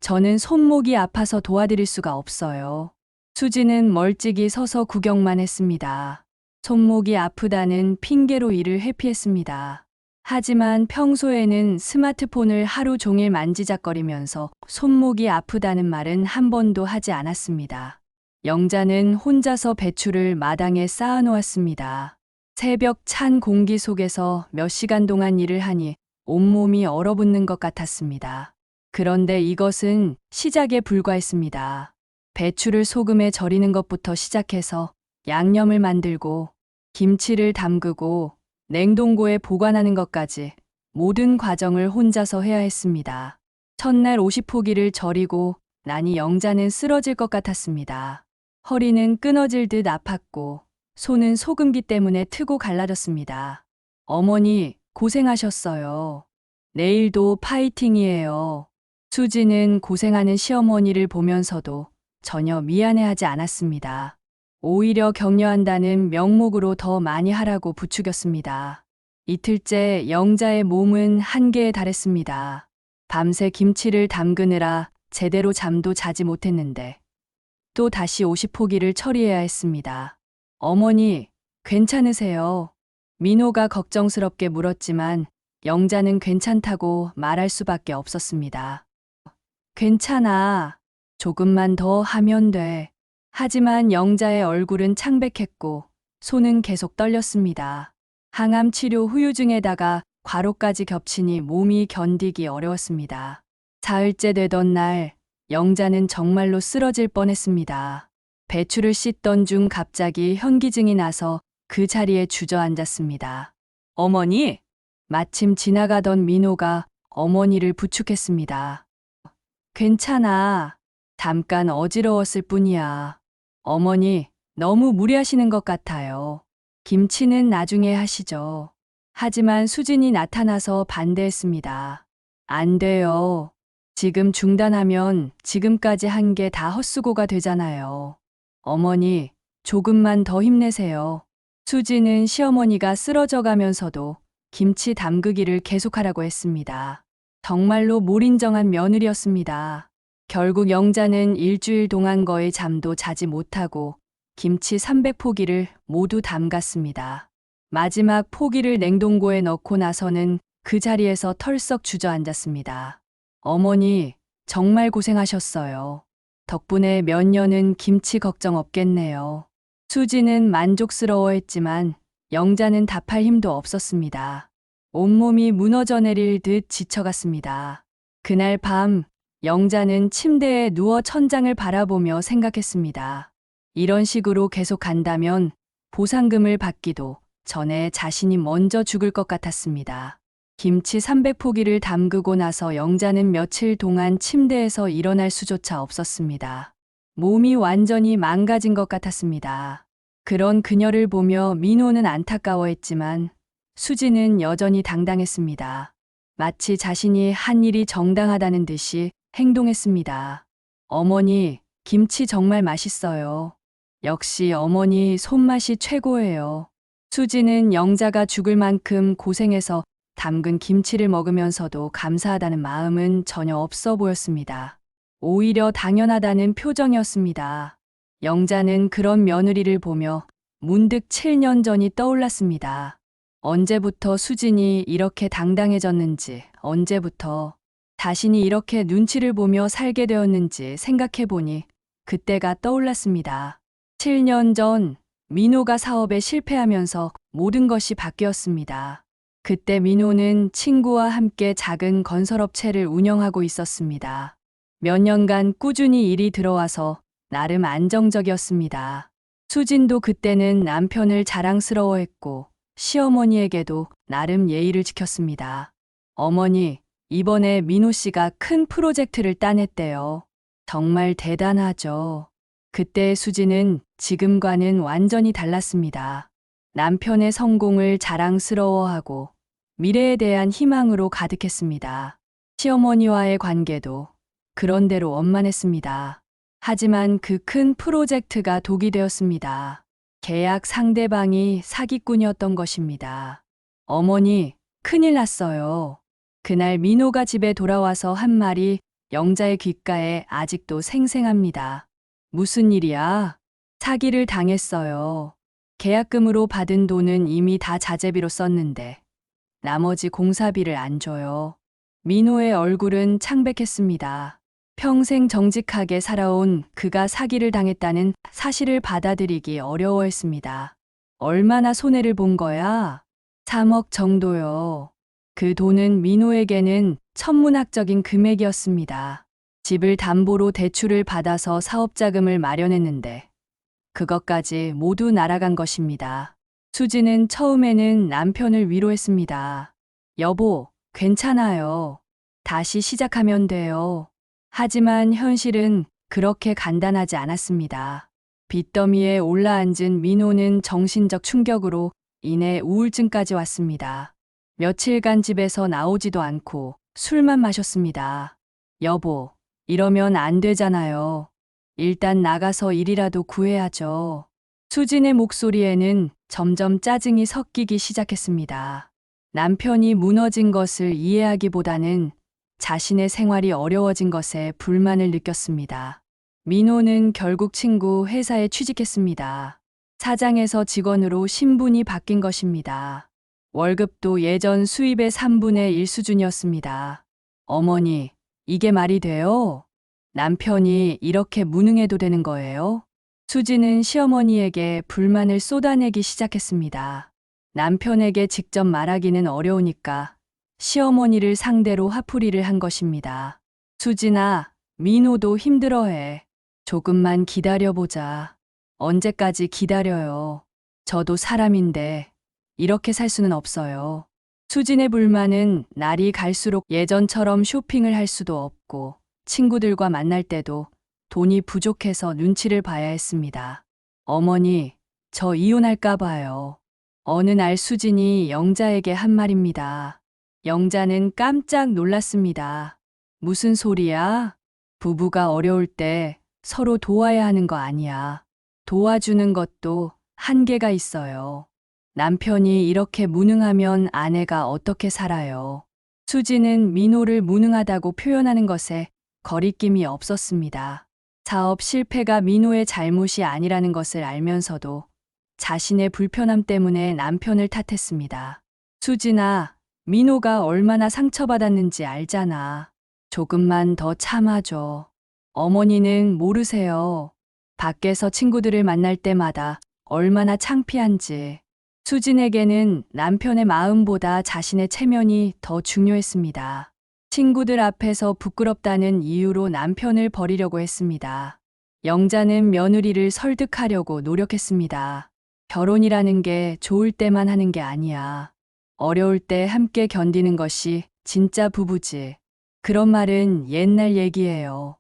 저는 손목이 아파서 도와드릴 수가 없어요. 수지는 멀찍이 서서 구경만 했습니다. 손목이 아프다는 핑계로 일을 회피했습니다. 하지만 평소에는 스마트폰을 하루 종일 만지작거리면서 손목이 아프다는 말은 한 번도 하지 않았습니다. 영자는 혼자서 배추를 마당에 쌓아놓았습니다. 새벽 찬 공기 속에서 몇 시간 동안 일을 하니 온몸이 얼어붙는 것 같았습니다. 그런데 이것은 시작에 불과했습니다. 배추를 소금에 절이는 것부터 시작해서 양념을 만들고 김치를 담그고 냉동고에 보관하는 것까지 모든 과정을 혼자서 해야 했습니다. 첫날 50포기를 절이고 나니 영자는 쓰러질 것 같았습니다. 허리는 끊어질 듯 아팠고 손은 소금기 때문에 트고 갈라졌습니다. 어머니, 고생하셨어요. 내일도 파이팅이에요. 수지는 고생하는 시어머니를 보면서도 전혀 미안해하지 않았습니다. 오히려 격려한다는 명목으로 더 많이 하라고 부추겼습니다. 이틀째 영자의 몸은 한계에 달했습니다. 밤새 김치를 담그느라 제대로 잠도 자지 못했는데 또 다시 50포기를 처리해야 했습니다. 어머니, 괜찮으세요? 민호가 걱정스럽게 물었지만 영자는 괜찮다고 말할 수밖에 없었습니다. 괜찮아. 조금만 더 하면 돼. 하지만 영자의 얼굴은 창백했고 손은 계속 떨렸습니다. 항암 치료 후유증에다가 과로까지 겹치니 몸이 견디기 어려웠습니다. 사흘째 되던 날 영자는 정말로 쓰러질 뻔했습니다. 배추를 씻던 중 갑자기 현기증이 나서 그 자리에 주저앉았습니다. 어머니! 마침 지나가던 민호가 어머니를 부축했습니다. 괜찮아. 잠깐 어지러웠을 뿐이야. 어머니, 너무 무리하시는 것 같아요. 김치는 나중에 하시죠. 하지만 수진이 나타나서 반대했습니다. 안 돼요. 지금 중단하면 지금까지 한 게 다 헛수고가 되잖아요. 어머니, 조금만 더 힘내세요. 수지는 시어머니가 쓰러져 가면서도 김치 담그기를 계속하라고 했습니다. 정말로 몰인정한 며느리였습니다. 결국 영자는 일주일 동안 거의 잠도 자지 못하고 김치 300포기를 모두 담갔습니다. 마지막 포기를 냉동고에 넣고 나서는 그 자리에서 털썩 주저앉았습니다. 어머니, 정말 고생하셨어요. 덕분에 몇 년은 김치 걱정 없겠네요. 수지는 만족스러워했지만 영자는 답할 힘도 없었습니다. 온몸이 무너져 내릴 듯 지쳐갔습니다. 그날 밤 영자는 침대에 누워 천장을 바라보며 생각했습니다. 이런 식으로 계속 간다면 보상금을 받기도 전에 자신이 먼저 죽을 것 같았습니다. 김치 300포기를 담그고 나서 영자는 며칠 동안 침대에서 일어날 수조차 없었습니다. 몸이 완전히 망가진 것 같았습니다. 그런 그녀를 보며 민호는 안타까워했지만 수지는 여전히 당당했습니다. 마치 자신이 한 일이 정당하다는 듯이 행동했습니다. 어머니, 김치 정말 맛있어요. 역시 어머니 손맛이 최고예요. 수지는 영자가 죽을 만큼 고생해서 담근 김치를 먹으면서도 감사하다는 마음은 전혀 없어 보였습니다. 오히려 당연하다는 표정이었습니다. 영자는 그런 며느리를 보며 문득 7년 전이 떠올랐습니다. 언제부터 수진이 이렇게 당당해졌는지, 언제부터 자신이 이렇게 눈치를 보며 살게 되었는지 생각해보니 그때가 떠올랐습니다. 7년 전 민호가 사업에 실패하면서 모든 것이 바뀌었습니다. 그때 민호는 친구와 함께 작은 건설업체를 운영하고 있었습니다. 몇 년간 꾸준히 일이 들어와서 나름 안정적이었습니다. 수진도 그때는 남편을 자랑스러워했고 시어머니에게도 나름 예의를 지켰습니다. 어머니, 이번에 민호 씨가 큰 프로젝트를 따냈대요. 정말 대단하죠. 그때의 수지는 지금과는 완전히 달랐습니다. 남편의 성공을 자랑스러워하고 미래에 대한 희망으로 가득했습니다. 시어머니와의 관계도 그런대로 원만했습니다. 하지만 그 큰 프로젝트가 독이 되었습니다. 계약 상대방이 사기꾼이었던 것입니다. 어머니, 큰일 났어요. 그날 민호가 집에 돌아와서 한 말이 영자의 귓가에 아직도 생생합니다. 무슨 일이야? 사기를 당했어요. 계약금으로 받은 돈은 이미 다 자재비로 썼는데 나머지 공사비를 안 줘요. 민호의 얼굴은 창백했습니다. 평생 정직하게 살아온 그가 사기를 당했다는 사실을 받아들이기 어려워했습니다. 얼마나 손해를 본 거야? 3억 정도요. 그 돈은 민호에게는 천문학적인 금액이었습니다. 집을 담보로 대출을 받아서 사업 자금을 마련했는데 그것까지 모두 날아간 것입니다. 수지는 처음에는 남편을 위로했습니다. 여보, 괜찮아요. 다시 시작하면 돼요. 하지만 현실은 그렇게 간단하지 않았습니다. 빚더미에 올라앉은 민호는 정신적 충격으로 인해 우울증까지 왔습니다. 며칠간 집에서 나오지도 않고 술만 마셨습니다. 여보, 이러면 안 되잖아요. 일단 나가서 일이라도 구해야죠. 수진의 목소리에는 점점 짜증이 섞이기 시작했습니다. 남편이 무너진 것을 이해하기보다는 자신의 생활이 어려워진 것에 불만을 느꼈습니다. 민호는 결국 친구 회사에 취직했습니다. 사장에서 직원으로 신분이 바뀐 것입니다. 월급도 예전 수입의 3분의 1 수준이었습니다. 어머니, 이게 말이 돼요? 남편이 이렇게 무능해도 되는 거예요? 수지는 시어머니에게 불만을 쏟아내기 시작했습니다. 남편에게 직접 말하기는 어려우니까 시어머니를 상대로 화풀이를 한 것입니다. 수진아, 민호도 힘들어해. 조금만 기다려보자. 언제까지 기다려요? 저도 사람인데 이렇게 살 수는 없어요. 수진의 불만은 날이 갈수록 예전처럼 쇼핑을 할 수도 없고 친구들과 만날 때도 돈이 부족해서 눈치를 봐야 했습니다. 어머니, 저 이혼할까 봐요. 어느 날 수진이 영자에게 한 말입니다. 영자는 깜짝 놀랐습니다. 무슨 소리야? 부부가 어려울 때 서로 도와야 하는 거 아니야. 도와주는 것도 한계가 있어요. 남편이 이렇게 무능하면 아내가 어떻게 살아요? 수지는 민호를 무능하다고 표현하는 것에 거리낌이 없었습니다. 사업 실패가 민호의 잘못이 아니라는 것을 알면서도 자신의 불편함 때문에 남편을 탓했습니다. 수진아, 민호가 얼마나 상처받았는지 알잖아. 조금만 더 참아줘. 어머니는 모르세요. 밖에서 친구들을 만날 때마다 얼마나 창피한지. 수진에게는 남편의 마음보다 자신의 체면이 더 중요했습니다. 친구들 앞에서 부끄럽다는 이유로 남편을 버리려고 했습니다. 영자는 며느리를 설득하려고 노력했습니다. 결혼이라는 게 좋을 때만 하는 게 아니야. 어려울 때 함께 견디는 것이 진짜 부부지. 그런 말은 옛날 얘기예요.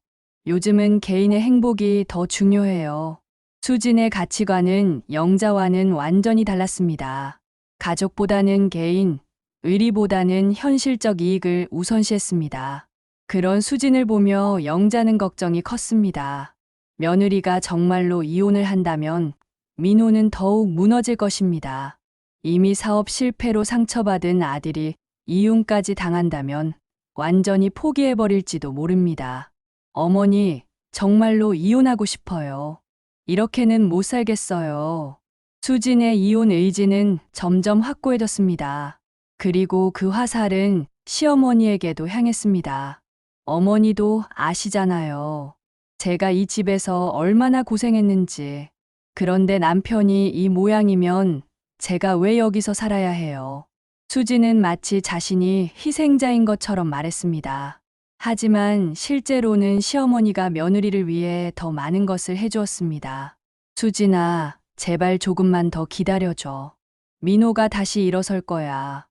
요즘은 개인의 행복이 더 중요해요. 수진의 가치관은 영자와는 완전히 달랐습니다. 가족보다는 개인, 의리보다는 현실적 이익을 우선시했습니다. 그런 수진을 보며 영자는 걱정이 컸습니다. 며느리가 정말로 이혼을 한다면 민호는 더욱 무너질 것입니다. 이미 사업 실패로 상처받은 아들이 이혼까지 당한다면 완전히 포기해버릴지도 모릅니다. 어머니, 정말로 이혼하고 싶어요. 이렇게는 못 살겠어요. 수진의 이혼 의지는 점점 확고해졌습니다. 그리고 그 화살은 시어머니에게도 향했습니다. 어머니도 아시잖아요. 제가 이 집에서 얼마나 고생했는지. 그런데 남편이 이 모양이면 제가 왜 여기서 살아야 해요? 수지는 마치 자신이 희생자인 것처럼 말했습니다. 하지만 실제로는 시어머니가 며느리를 위해 더 많은 것을 해주었습니다. 수진아, 제발 조금만 더 기다려줘. 민호가 다시 일어설 거야.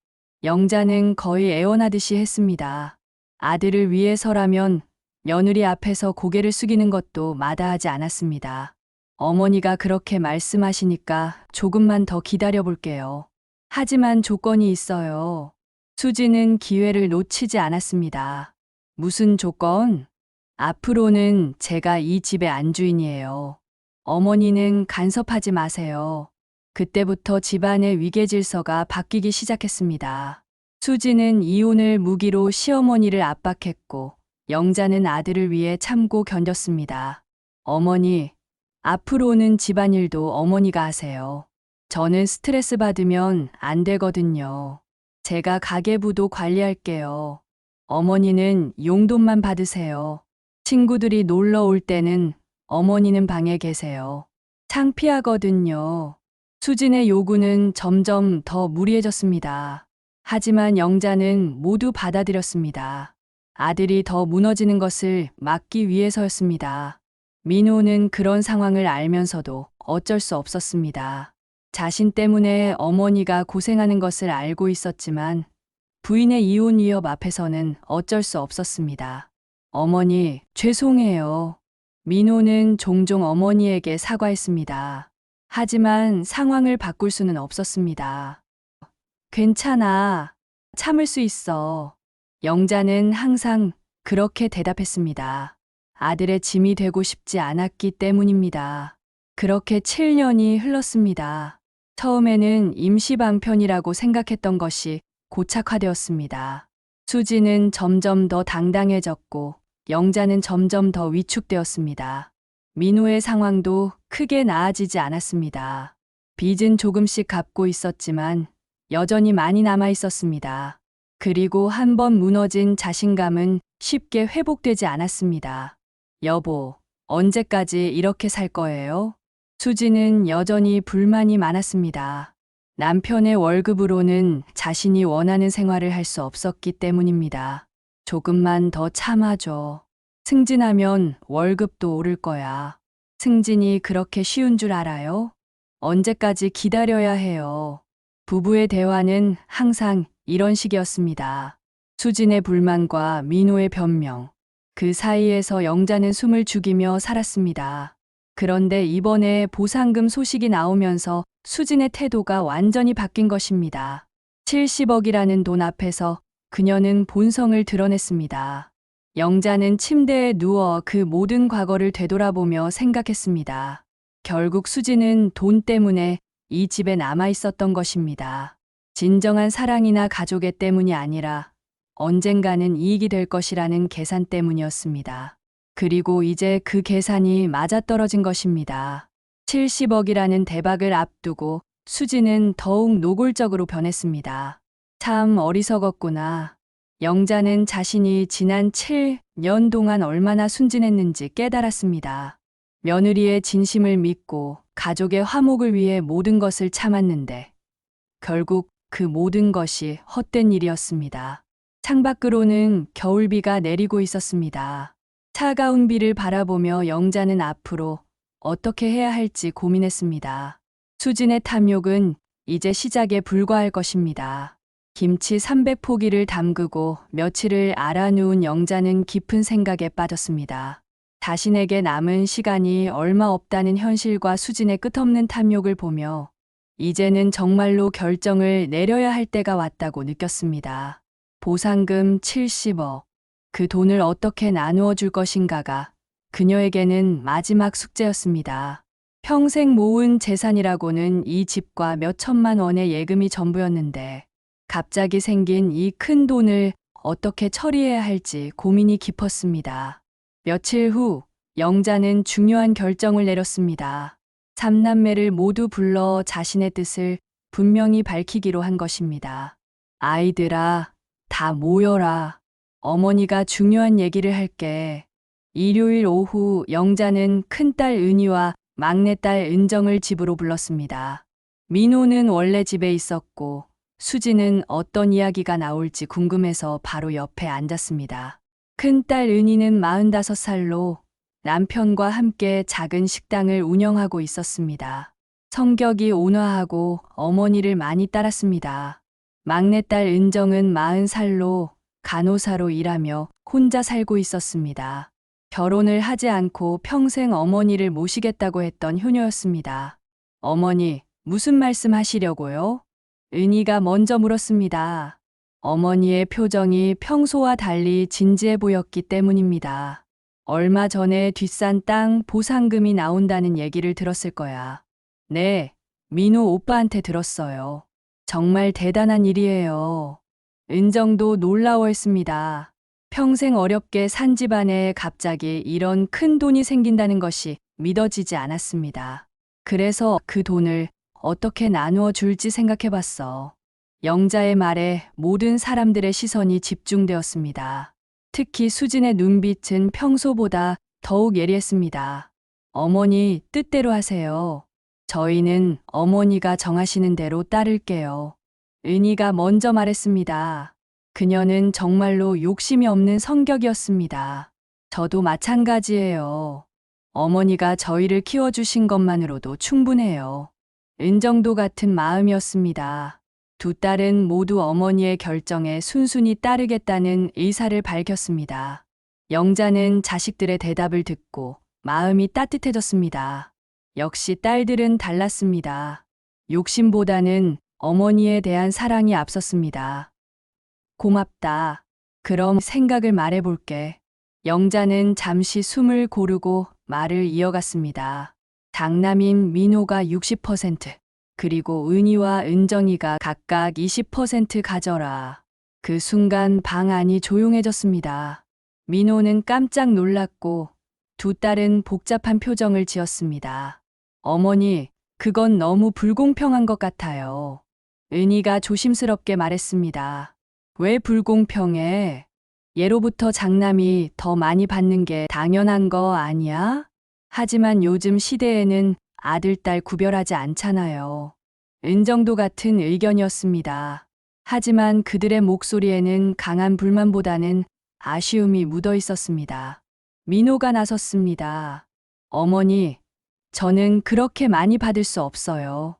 영자는 거의 애원하듯이 했습니다. 아들을 위해서라면 며느리 앞에서 고개를 숙이는 것도 마다하지 않았습니다. 어머니가 그렇게 말씀하시니까 조금만 더 기다려볼게요. 하지만 조건이 있어요. 수지는 기회를 놓치지 않았습니다. 무슨 조건? 앞으로는 제가 이 집의 안주인이에요. 어머니는 간섭하지 마세요. 그때부터 집안의 위계 질서가 바뀌기 시작했습니다. 수지는 이혼을 무기로 시어머니를 압박했고 영자는 아들을 위해 참고 견뎠습니다. 어머니, 앞으로는 집안일도 어머니가 하세요. 저는 스트레스 받으면 안 되거든요. 제가 가계부도 관리할게요. 어머니는 용돈만 받으세요. 친구들이 놀러 올 때는 어머니는 방에 계세요. 창피하거든요. 수진의 요구는 점점 더 무리해졌습니다. 하지만 영자는 모두 받아들였습니다. 아들이 더 무너지는 것을 막기 위해서였습니다. 민호는 그런 상황을 알면서도 어쩔 수 없었습니다. 자신 때문에 어머니가 고생하는 것을 알고 있었지만 부인의 이혼 위협 앞에서는 어쩔 수 없었습니다. 어머니, 죄송해요. 민호는 종종 어머니에게 사과했습니다. 하지만 상황을 바꿀 수는 없었습니다. 괜찮아. 참을 수 있어. 영자는 항상 그렇게 대답했습니다. 아들의 짐이 되고 싶지 않았기 때문입니다. 그렇게 7년이 흘렀습니다. 처음에는 임시방편이라고 생각했던 것이 고착화되었습니다. 수지는 점점 더 당당해졌고 영자는 점점 더 위축되었습니다. 민호의 상황도 크게 나아지지 않았습니다. 빚은 조금씩 갚고 있었지만 여전히 많이 남아 있었습니다. 그리고 한 번 무너진 자신감은 쉽게 회복되지 않았습니다. 여보, 언제까지 이렇게 살 거예요? 수지는 여전히 불만이 많았습니다. 남편의 월급으로는 자신이 원하는 생활을 할 수 없었기 때문입니다. 조금만 더 참아줘. 승진하면 월급도 오를 거야. 승진이 그렇게 쉬운 줄 알아요? 언제까지 기다려야 해요? 부부의 대화는 항상 이런 식이었습니다. 수진의 불만과 민호의 변명. 그 사이에서 영자는 숨을 죽이며 살았습니다. 그런데 이번에 보상금 소식이 나오면서 수진의 태도가 완전히 바뀐 것입니다. 70억이라는 돈 앞에서 그녀는 본성을 드러냈습니다. 영자는 침대에 누워 그 모든 과거를 되돌아보며 생각했습니다. 결국 수진은 돈 때문에 이 집에 남아 있었던 것입니다. 진정한 사랑이나 가족의 때문이 아니라 언젠가는 이익이 될 것이라는 계산 때문이었습니다. 그리고 이제 그 계산이 맞아떨어진 것입니다. 70억이라는 대박을 앞두고 수지는 더욱 노골적으로 변했습니다. 참 어리석었구나. 영자는 자신이 지난 7년 동안 얼마나 순진했는지 깨달았습니다. 며느리의 진심을 믿고 가족의 화목을 위해 모든 것을 참았는데 결국 그 모든 것이 헛된 일이었습니다. 창밖으로는 겨울비가 내리고 있었습니다. 차가운 비를 바라보며 영자는 앞으로 어떻게 해야 할지 고민했습니다. 수진의 탐욕은 이제 시작에 불과할 것입니다. 김치 300포기를 담그고 며칠을 알아누운 영자는 깊은 생각에 빠졌습니다. 자신에게 남은 시간이 얼마 없다는 현실과 수진의 끝없는 탐욕을 보며 이제는 정말로 결정을 내려야 할 때가 왔다고 느꼈습니다. 보상금 70억. 그 돈을 어떻게 나누어 줄 것인가가 그녀에게는 마지막 숙제였습니다. 평생 모은 재산이라고는 이 집과 몇 천만 원의 예금이 전부였는데 갑자기 생긴 이 큰 돈을 어떻게 처리해야 할지 고민이 깊었습니다. 며칠 후 영자는 중요한 결정을 내렸습니다. 삼남매를 모두 불러 자신의 뜻을 분명히 밝히기로 한 것입니다. 아이들아, 다 모여라. 어머니가 중요한 얘기를 할게. 일요일 오후 영자는 큰딸 은희와 막내딸 은정을 집으로 불렀습니다. 민호는 원래 집에 있었고 수지는 어떤 이야기가 나올지 궁금해서 바로 옆에 앉았습니다. 큰딸 은희는 45살로 남편과 함께 작은 식당을 운영하고 있었습니다. 성격이 온화하고 어머니를 많이 따랐습니다. 막내딸 은정은 40살로 간호사로 일하며 혼자 살고 있었습니다. 결혼을 하지 않고 평생 어머니를 모시겠다고 했던 효녀였습니다. 어머니, 무슨 말씀 하시려고요? 은희가 먼저 물었습니다. 어머니의 표정이 평소와 달리 진지해 보였기 때문입니다. 얼마 전에 뒷산 땅 보상금이 나온다는 얘기를 들었을 거야. 네, 민호 오빠한테 들었어요. 정말 대단한 일이에요. 은정도 놀라워했습니다. 평생 어렵게 산 집안에 갑자기 이런 큰 돈이 생긴다는 것이 믿어지지 않았습니다. 그래서 그 돈을 어떻게 나누어 줄지 생각해 봤어. 영자의 말에 모든 사람들의 시선이 집중되었습니다. 특히 수진의 눈빛은 평소보다 더욱 예리했습니다. 어머니 뜻대로 하세요. 저희는 어머니가 정하시는 대로 따를게요. 은희가 먼저 말했습니다. 그녀는 정말로 욕심이 없는 성격이었습니다. 저도 마찬가지예요. 어머니가 저희를 키워주신 것만으로도 충분해요. 은정도 같은 마음이었습니다. 두 딸은 모두 어머니의 결정에 순순히 따르겠다는 의사를 밝혔습니다. 영자는 자식들의 대답을 듣고 마음이 따뜻해졌습니다. 역시 딸들은 달랐습니다. 욕심보다는 어머니에 대한 사랑이 앞섰습니다. 고맙다. 그럼 생각을 말해볼게. 영자는 잠시 숨을 고르고 말을 이어갔습니다. 장남인 민호가 60%, 그리고 은희와 은정이가 각각 20% 가져라. 그 순간 방 안이 조용해졌습니다. 민호는 깜짝 놀랐고 두 딸은 복잡한 표정을 지었습니다. 어머니, 그건 너무 불공평한 것 같아요. 은희가 조심스럽게 말했습니다. 왜 불공평해? 예로부터 장남이 더 많이 받는 게 당연한 거 아니야? 하지만 요즘 시대에는 아들, 딸 구별하지 않잖아요. 은정도 같은 의견이었습니다. 하지만 그들의 목소리에는 강한 불만보다는 아쉬움이 묻어 있었습니다. 민호가 나섰습니다. 어머니, 저는 그렇게 많이 받을 수 없어요.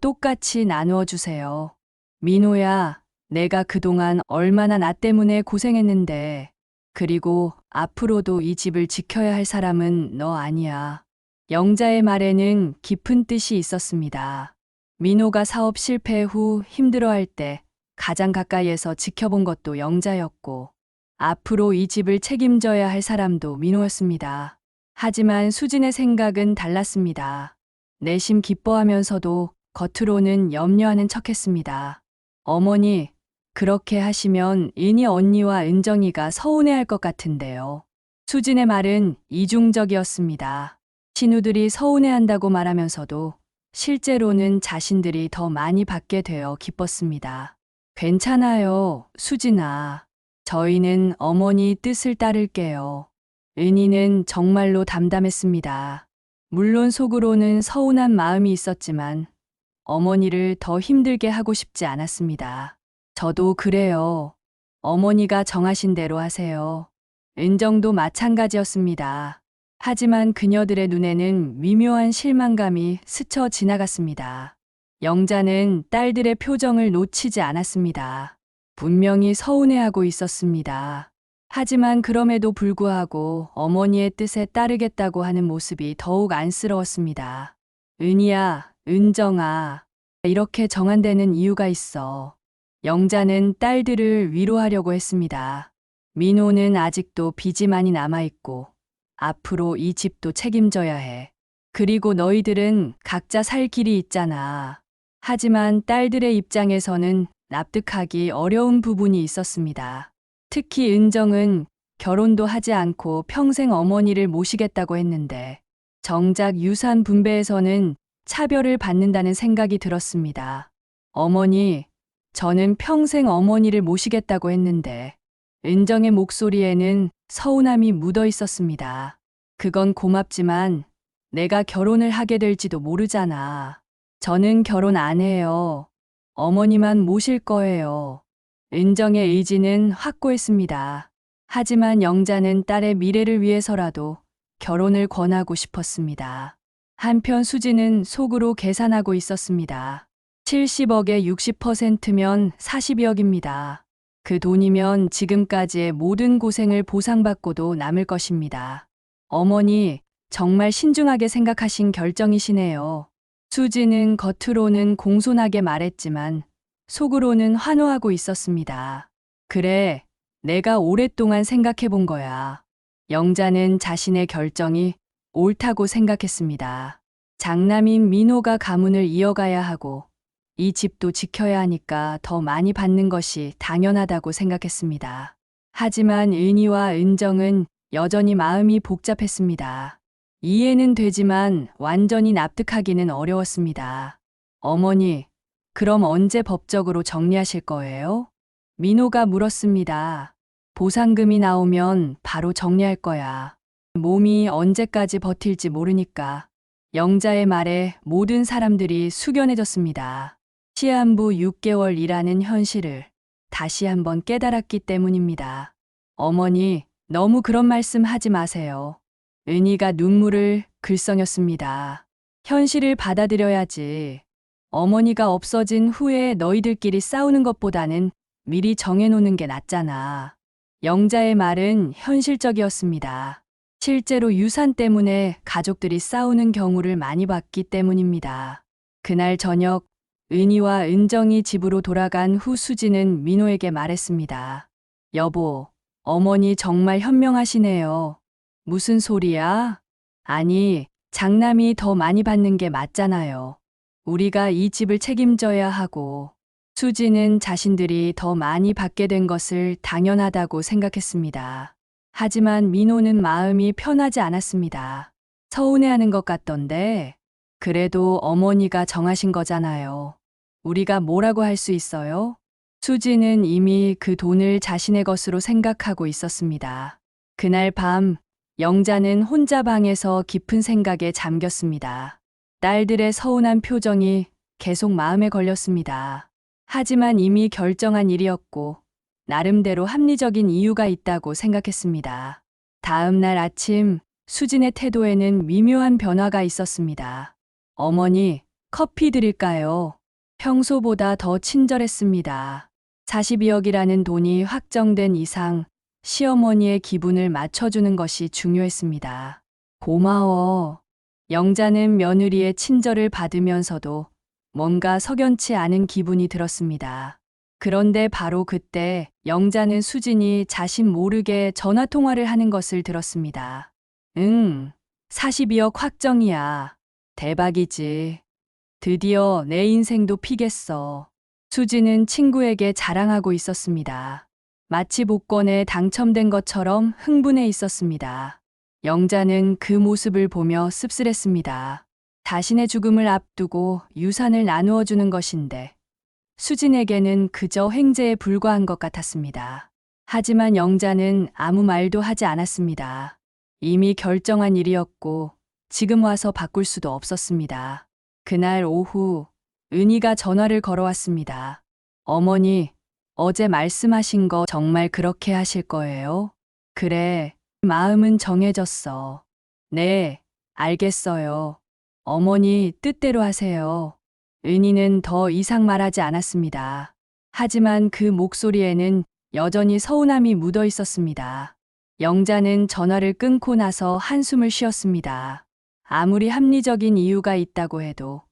똑같이 나누어 주세요. 민호야, 내가 그동안 얼마나 나 때문에 고생했는데, 그리고 앞으로도 이 집을 지켜야 할 사람은 너 아니야. 영자의 말에는 깊은 뜻이 있었습니다. 민호가 사업 실패 후 힘들어할 때 가장 가까이에서 지켜본 것도 영자였고, 앞으로 이 집을 책임져야 할 사람도 민호였습니다. 하지만 수진의 생각은 달랐습니다. 내심 기뻐하면서도 겉으로는 염려하는 척했습니다. 어머니, 그렇게 하시면 은희 언니와 은정이가 서운해할 것 같은데요. 수진의 말은 이중적이었습니다. 신우들이 서운해한다고 말하면서도 실제로는 자신들이 더 많이 받게 되어 기뻤습니다. 괜찮아요, 수진아. 저희는 어머니 뜻을 따를게요. 은희는 정말로 담담했습니다. 물론 속으로는 서운한 마음이 있었지만 어머니를 더 힘들게 하고 싶지 않았습니다. 저도 그래요. 어머니가 정하신 대로 하세요. 은정도 마찬가지였습니다. 하지만 그녀들의 눈에는 미묘한 실망감이 스쳐 지나갔습니다. 영자는 딸들의 표정을 놓치지 않았습니다. 분명히 서운해하고 있었습니다. 하지만 그럼에도 불구하고 어머니의 뜻에 따르겠다고 하는 모습이 더욱 안쓰러웠습니다. 은희야, 은정아, 이렇게 정한 데는 이유가 있어. 영자는 딸들을 위로하려고 했습니다. 민호는 아직도 빚이 많이 남아있고 앞으로 이 집도 책임져야 해. 그리고 너희들은 각자 살 길이 있잖아. 하지만 딸들의 입장에서는 납득하기 어려운 부분이 있었습니다. 특히 은정은 결혼도 하지 않고 평생 어머니를 모시겠다고 했는데 정작 유산 분배에서는 차별을 받는다는 생각이 들었습니다. 어머니, 저는 평생 어머니를 모시겠다고 했는데 은정의 목소리에는 서운함이 묻어 있었습니다. 그건 고맙지만 내가 결혼을 하게 될지도 모르잖아. 저는 결혼 안 해요. 어머니만 모실 거예요. 은정의 의지는 확고했습니다. 하지만 영자는 딸의 미래를 위해서라도 결혼을 권하고 싶었습니다. 한편 수지는 속으로 계산하고 있었습니다. 70억의 60%면 40억입니다. 그 돈이면 지금까지의 모든 고생을 보상받고도 남을 것입니다. 어머니, 정말 신중하게 생각하신 결정이시네요. 수지는 겉으로는 공손하게 말했지만 속으로는 환호하고 있었습니다. 그래, 내가 오랫동안 생각해 본 거야. 영자는 자신의 결정이 옳다고 생각했습니다. 장남인 민호가 가문을 이어가야 하고 이 집도 지켜야 하니까 더 많이 받는 것이 당연하다고 생각했습니다. 하지만 은희와 은정은 여전히 마음이 복잡했습니다. 이해는 되지만 완전히 납득하기는 어려웠습니다. 어머니, 그럼 언제 법적으로 정리하실 거예요? 민호가 물었습니다. 보상금이 나오면 바로 정리할 거야. 몸이 언제까지 버틸지 모르니까. 영자의 말에 모든 사람들이 숙연해졌습니다. 시한부 6개월 일하는 현실을 다시 한번 깨달았기 때문입니다. 어머니, 너무 그런 말씀 하지 마세요. 은희가 눈물을 글썽였습니다. 현실을 받아들여야지. 어머니가 없어진 후에 너희들끼리 싸우는 것보다는 미리 정해놓는 게 낫잖아. 영자의 말은 현실적이었습니다. 실제로 유산 때문에 가족들이 싸우는 경우를 많이 봤기 때문입니다. 그날 저녁 은희와 은정이 집으로 돌아간 후 수지는 민호에게 말했습니다. 여보, 어머니 정말 현명하시네요. 무슨 소리야? 아니, 장남이 더 많이 받는 게 맞잖아요. 우리가 이 집을 책임져야 하고. 수지는 자신들이 더 많이 받게 된 것을 당연하다고 생각했습니다. 하지만 민호는 마음이 편하지 않았습니다. 서운해하는 것 같던데, 그래도 어머니가 정하신 거잖아요. 우리가 뭐라고 할 수 있어요? 수지는 이미 그 돈을 자신의 것으로 생각하고 있었습니다. 그날 밤, 영자는 혼자 방에서 깊은 생각에 잠겼습니다. 딸들의 서운한 표정이 계속 마음에 걸렸습니다. 하지만 이미 결정한 일이었고, 나름대로 합리적인 이유가 있다고 생각했습니다. 다음 날 아침, 수진의 태도에는 미묘한 변화가 있었습니다. 어머니, 커피 드릴까요? 평소보다 더 친절했습니다. 42억이라는 돈이 확정된 이상 시어머니의 기분을 맞춰주는 것이 중요했습니다. 고마워. 영자는 며느리의 친절을 받으면서도 뭔가 석연치 않은 기분이 들었습니다. 그런데 바로 그때 영자는 수진이 자신 모르게 전화통화를 하는 것을 들었습니다. 42억 확정이야. 대박이지. 드디어 내 인생도 피겠어. 수진은 친구에게 자랑하고 있었습니다. 마치 복권에 당첨된 것처럼 흥분해 있었습니다. 영자는 그 모습을 보며 씁쓸했습니다. 자신의 죽음을 앞두고 유산을 나누어 주는 것인데 수진에게는 그저 횡재에 불과한 것 같았습니다. 하지만 영자는 아무 말도 하지 않았습니다. 이미 결정한 일이었고 지금 와서 바꿀 수도 없었습니다. 그날 오후 은희가 전화를 걸어왔습니다. 어머니, 어제 말씀하신 거 정말 그렇게 하실 거예요? 그래, 마음은 정해졌어. 네, 알겠어요. 어머니 뜻대로 하세요. 은희는 더 이상 말하지 않았습니다. 하지만 그 목소리에는 여전히 서운함이 묻어 있었습니다. 영자는 전화를 끊고 나서 한숨을 쉬었습니다. 아무리 합리적인 이유가 있다고 해도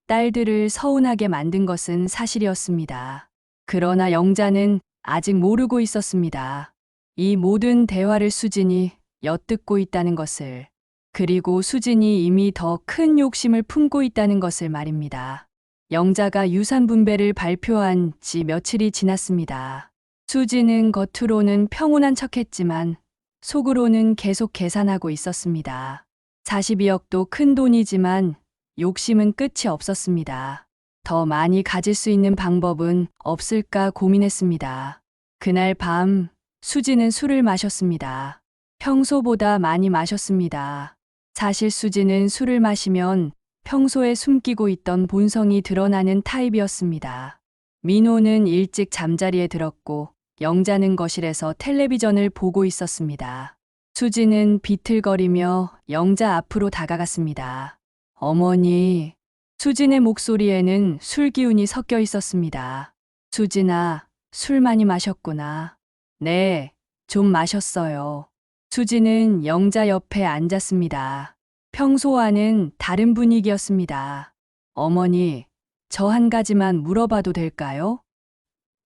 딸들을 서운하게 만든 것은 사실이었습니다. 그러나 영자는 아직 모르고 있었습니다. 이 모든 대화를 수진이 엿듣고 있다는 것을, 그리고 수진이 이미 더 큰 욕심을 품고 있다는 것을 말입니다. 영자가 유산 분배를 발표한 지 며칠이 지났습니다. 수진은 겉으로는 평온한 척했지만 속으로는 계속 계산하고 있었습니다. 42억도 큰 돈이지만 욕심은 끝이 없었습니다. 더 많이 가질 수 있는 방법은 없을까 고민했습니다. 그날 밤 수진은 술을 마셨습니다. 평소보다 많이 마셨습니다. 사실 수진은 술을 마시면 평소에 숨기고 있던 본성이 드러나는 타입이었습니다. 민호는 일찍 잠자리에 들었고 영자는 거실에서 텔레비전을 보고 있었습니다. 수진은 비틀거리며 영자 앞으로 다가갔습니다. 어머니. 수진의 목소리에는 술 기운이 섞여 있었습니다. 수진아, 술 많이 마셨구나. 네, 좀 마셨어요. 수진은 영자 옆에 앉았습니다. 평소와는 다른 분위기였습니다. 어머니, 저 한 가지만 물어봐도 될까요?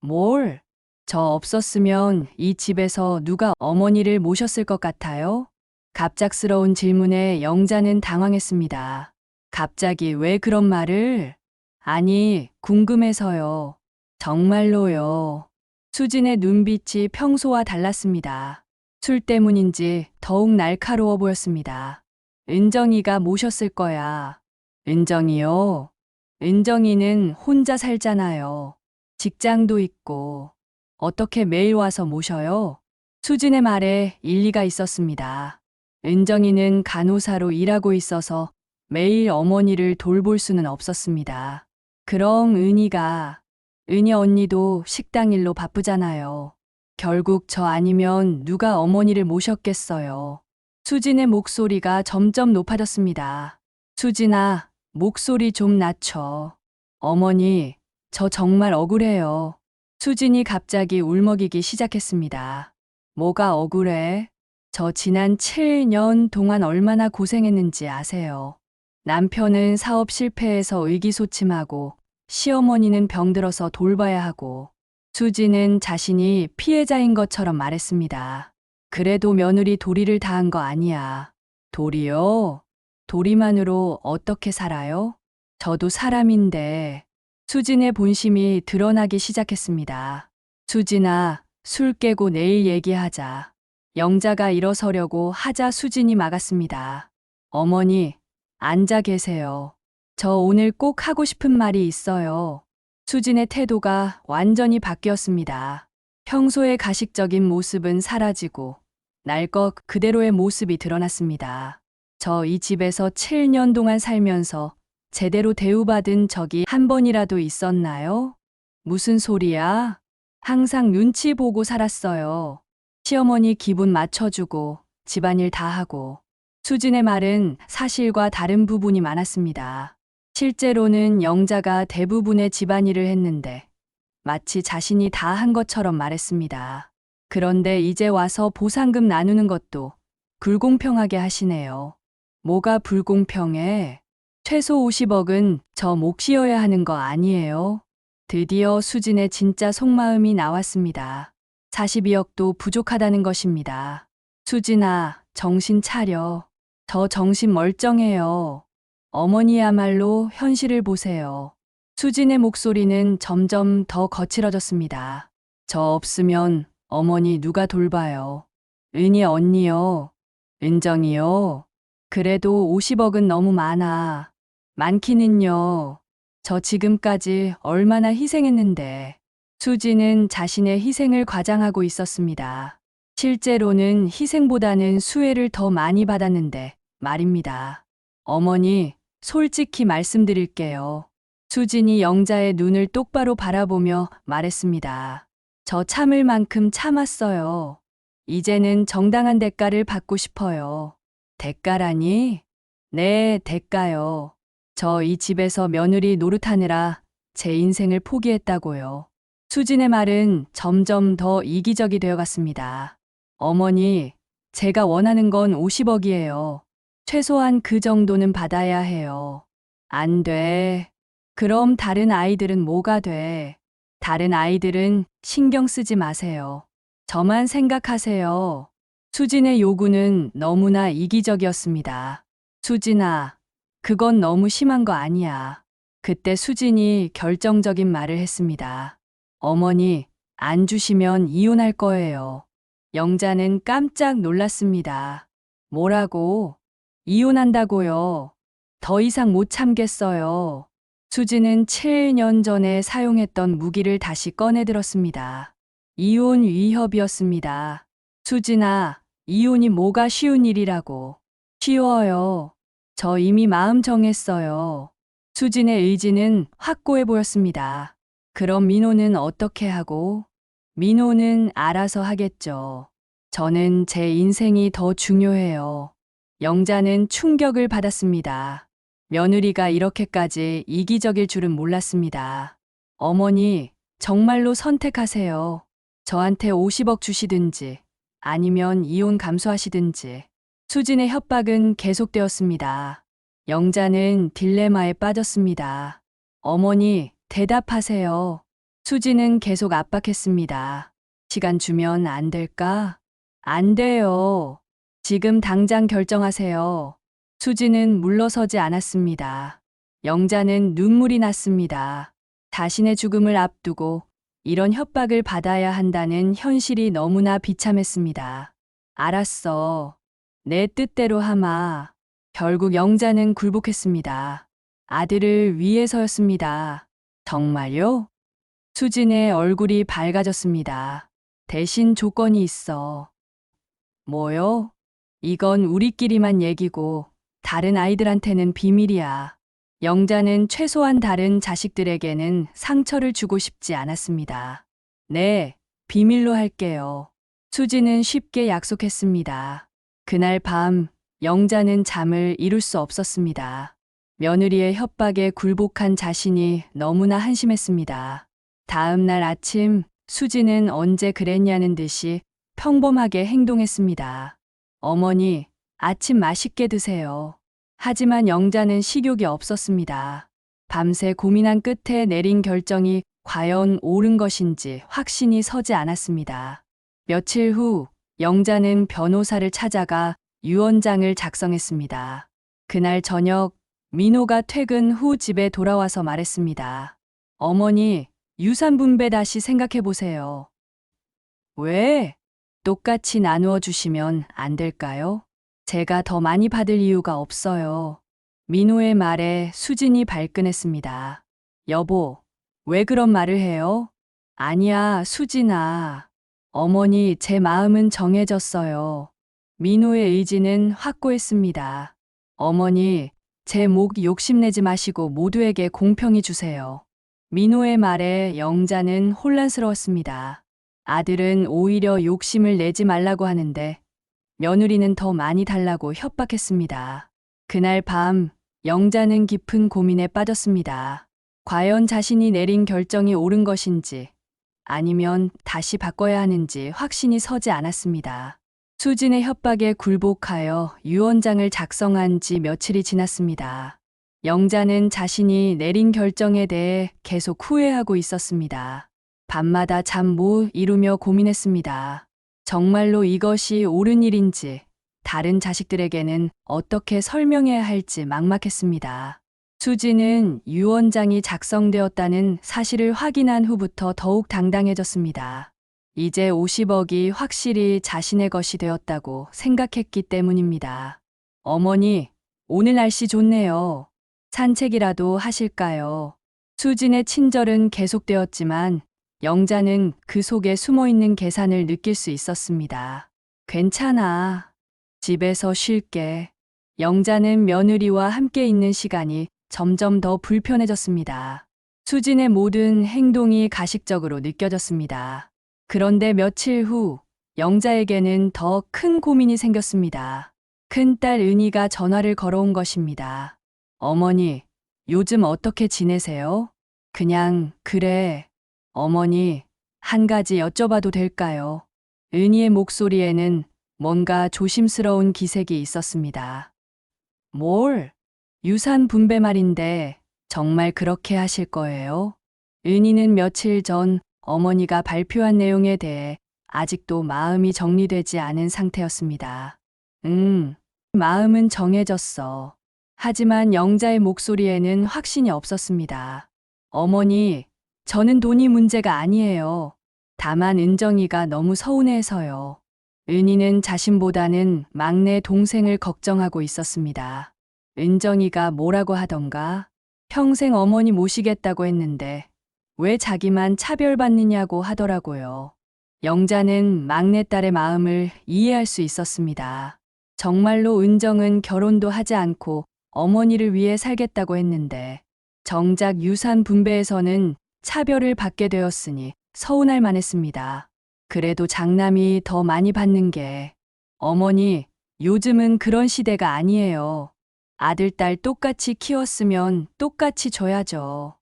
뭘? 저 없었으면 이 집에서 누가 어머니를 모셨을 것 같아요? 갑작스러운 질문에 영자는 당황했습니다. 갑자기 왜 그런 말을? 아니, 궁금해서요. 정말로요. 수진의 눈빛이 평소와 달랐습니다. 술 때문인지 더욱 날카로워 보였습니다. 은정이가 모셨을 거야. 은정이요? 은정이는 혼자 살잖아요. 직장도 있고. 어떻게 매일 와서 모셔요? 수진의 말에 일리가 있었습니다. 은정이는 간호사로 일하고 있어서 매일 어머니를 돌볼 수는 없었습니다. 그럼 은희 언니도 식당 일로 바쁘잖아요. 결국 저 아니면 누가 어머니를 모셨겠어요. 수진의 목소리가 점점 높아졌습니다. 수진아, 목소리 좀 낮춰. 어머니, 저 정말 억울해요. 수진이 갑자기 울먹이기 시작했습니다. 뭐가 억울해? 저 지난 7년 동안 얼마나 고생했는지 아세요? 남편은 사업 실패해서 의기소침하고 시어머니는 병들어서 돌봐야 하고 수지는 자신이 피해자인 것처럼 말했습니다. 그래도 며느리 도리를 다한 거 아니야. 도리요? 도리만으로 어떻게 살아요? 저도 사람인데. 수진의 본심이 드러나기 시작했습니다. 수진아, 술 깨고 내일 얘기하자. 영자가 일어서려고 하자 수진이 막았습니다. 어머니, 앉아 계세요. 저 오늘 꼭 하고 싶은 말이 있어요. 수진의 태도가 완전히 바뀌었습니다. 평소의 가식적인 모습은 사라지고 날 것 그대로의 모습이 드러났습니다. 저 이 집에서 7년 동안 살면서 제대로 대우받은 적이 한 번이라도 있었나요? 무슨 소리야? 항상 눈치 보고 살았어요. 시어머니 기분 맞춰주고 집안일 다 하고. 수진의 말은 사실과 다른 부분이 많았습니다. 실제로는 영자가 대부분의 집안일을 했는데 마치 자신이 다 한 것처럼 말했습니다. 그런데 이제 와서 보상금 나누는 것도 불공평하게 하시네요. 뭐가 불공평해? 최소 50억은 저 몫이어야 하는 거 아니에요? 드디어 수진의 진짜 속마음이 나왔습니다. 42억도 부족하다는 것입니다. 수진아, 정신 차려. 저 정신 멀쩡해요. 어머니야말로 현실을 보세요. 수진의 목소리는 점점 더 거칠어졌습니다. 저 없으면 어머니 누가 돌봐요? 은희 언니요. 은정이요. 그래도 50억은 너무 많아. 많기는요. 저 지금까지 얼마나 희생했는데. 수지는 자신의 희생을 과장하고 있었습니다. 실제로는 희생보다는 수혜를 더 많이 받았는데 말입니다. 어머니, 솔직히 말씀드릴게요. 수진이 영자의 눈을 똑바로 바라보며 말했습니다. 저 참을 만큼 참았어요. 이제는 정당한 대가를 받고 싶어요. 대가라니? 네, 대가요. 저 이 집에서 며느리 노릇하느라 제 인생을 포기했다고요. 수진의 말은 점점 더 이기적이 되어갔습니다. 어머니, 제가 원하는 건 50억이에요. 최소한 그 정도는 받아야 해요. 안 돼. 그럼 다른 아이들은 뭐가 돼? 다른 아이들은 신경 쓰지 마세요. 저만 생각하세요. 수진의 요구는 너무나 이기적이었습니다. 수진아, 그건 너무 심한 거 아니야. 그때 수진이 결정적인 말을 했습니다. 어머니, 안 주시면 이혼할 거예요. 영자는 깜짝 놀랐습니다. 뭐라고? 이혼한다고요? 더 이상 못 참겠어요. 수진은 7년 전에 사용했던 무기를 다시 꺼내 들었습니다. 이혼 위협이었습니다. 수진아, 이혼이 뭐가 쉬운 일이라고. 쉬워요. 저 이미 마음 정했어요. 수진의 의지는 확고해 보였습니다. 그럼 민호는 어떻게 하고? 민호는 알아서 하겠죠. 저는 제 인생이 더 중요해요. 영자는 충격을 받았습니다. 며느리가 이렇게까지 이기적일 줄은 몰랐습니다. 어머니, 정말로 선택하세요. 저한테 50억 주시든지 아니면 이혼 감수하시든지. 수진의 협박은 계속되었습니다. 영자는 딜레마에 빠졌습니다. 어머니, 대답하세요. 수진은 계속 압박했습니다. 시간 주면 안 될까? 안 돼요. 지금 당장 결정하세요. 수진은 물러서지 않았습니다. 영자는 눈물이 났습니다. 자신의 죽음을 앞두고 이런 협박을 받아야 한다는 현실이 너무나 비참했습니다. 알았어. 내 뜻대로 하마. 결국 영자는 굴복했습니다. 아들을 위해서였습니다. 정말요? 수진의 얼굴이 밝아졌습니다. 대신 조건이 있어. 뭐요? 이건 우리끼리만 얘기고 다른 아이들한테는 비밀이야. 영자는 최소한 다른 자식들에게는 상처를 주고 싶지 않았습니다. 네, 비밀로 할게요. 수진은 쉽게 약속했습니다. 그날 밤 영자는 잠을 이룰 수 없었습니다. 며느리의 협박에 굴복한 자신이 너무나 한심했습니다. 다음 날 아침 수지는 언제 그랬냐는 듯이 평범하게 행동했습니다. 어머니, 아침 맛있게 드세요. 하지만 영자는 식욕이 없었습니다. 밤새 고민한 끝에 내린 결정이 과연 옳은 것인지 확신이 서지 않았습니다. 며칠 후 영자는 변호사를 찾아가 유언장을 작성했습니다. 그날 저녁 민호가 퇴근 후 집에 돌아와서 말했습니다. 어머니, 유산 분배 다시 생각해 보세요. 왜? 똑같이 나누어 주시면 안 될까요? 제가 더 많이 받을 이유가 없어요. 민호의 말에 수진이 발끈했습니다. 여보, 왜 그런 말을 해요? 아니야, 수진아. 어머니, 제 마음은 정해졌어요. 민호의 의지는 확고했습니다. 어머니, 제 목 욕심내지 마시고 모두에게 공평히 주세요. 민호의 말에 영자는 혼란스러웠습니다. 아들은 오히려 욕심을 내지 말라고 하는데 며느리는 더 많이 달라고 협박했습니다. 그날 밤 영자는 깊은 고민에 빠졌습니다. 과연 자신이 내린 결정이 옳은 것인지 아니면 다시 바꿔야 하는지 확신이 서지 않았습니다. 수진의 협박에 굴복하여 유언장을 작성한 지 며칠이 지났습니다. 영자는 자신이 내린 결정에 대해 계속 후회하고 있었습니다. 밤마다 잠 못 이루며 고민했습니다. 정말로 이것이 옳은 일인지, 다른 자식들에게는 어떻게 설명해야 할지 막막했습니다. 수지는 유언장이 작성되었다는 사실을 확인한 후부터 더욱 당당해졌습니다. 이제 50억이 확실히 자신의 것이 되었다고 생각했기 때문입니다. 어머니, 오늘 날씨 좋네요. 산책이라도 하실까요? 수진의 친절은 계속되었지만 영자는 그 속에 숨어있는 계산을 느낄 수 있었습니다. 괜찮아. 집에서 쉴게. 영자는 며느리와 함께 있는 시간이 점점 더 불편해졌습니다. 수진의 모든 행동이 가식적으로 느껴졌습니다. 그런데 며칠 후 영자에게는 더 큰 고민이 생겼습니다. 큰딸 은희가 전화를 걸어온 것입니다. 어머니, 요즘 어떻게 지내세요? 그냥 그래. 어머니, 한 가지 여쭤봐도 될까요? 은희의 목소리에는 뭔가 조심스러운 기색이 있었습니다. 뭘? 유산 분배 말인데 정말 그렇게 하실 거예요? 은희는 며칠 전 어머니가 발표한 내용에 대해 아직도 마음이 정리되지 않은 상태였습니다. 마음은 정해졌어. 하지만 영자의 목소리에는 확신이 없었습니다. 어머니, 저는 돈이 문제가 아니에요. 다만 은정이가 너무 서운해서요. 은희는 자신보다는 막내 동생을 걱정하고 있었습니다. 은정이가 뭐라고 하던가? 평생 어머니 모시겠다고 했는데 왜 자기만 차별받느냐고 하더라고요. 영자는 막내딸의 마음을 이해할 수 있었습니다. 정말로 은정은 결혼도 하지 않고 어머니를 위해 살겠다고 했는데 정작 유산 분배에서는 차별을 받게 되었으니 서운할 만했습니다. 그래도 장남이 더 많이 받는 게 어머니, 요즘은 그런 시대가 아니에요. 아들, 딸 똑같이 키웠으면 똑같이 줘야죠.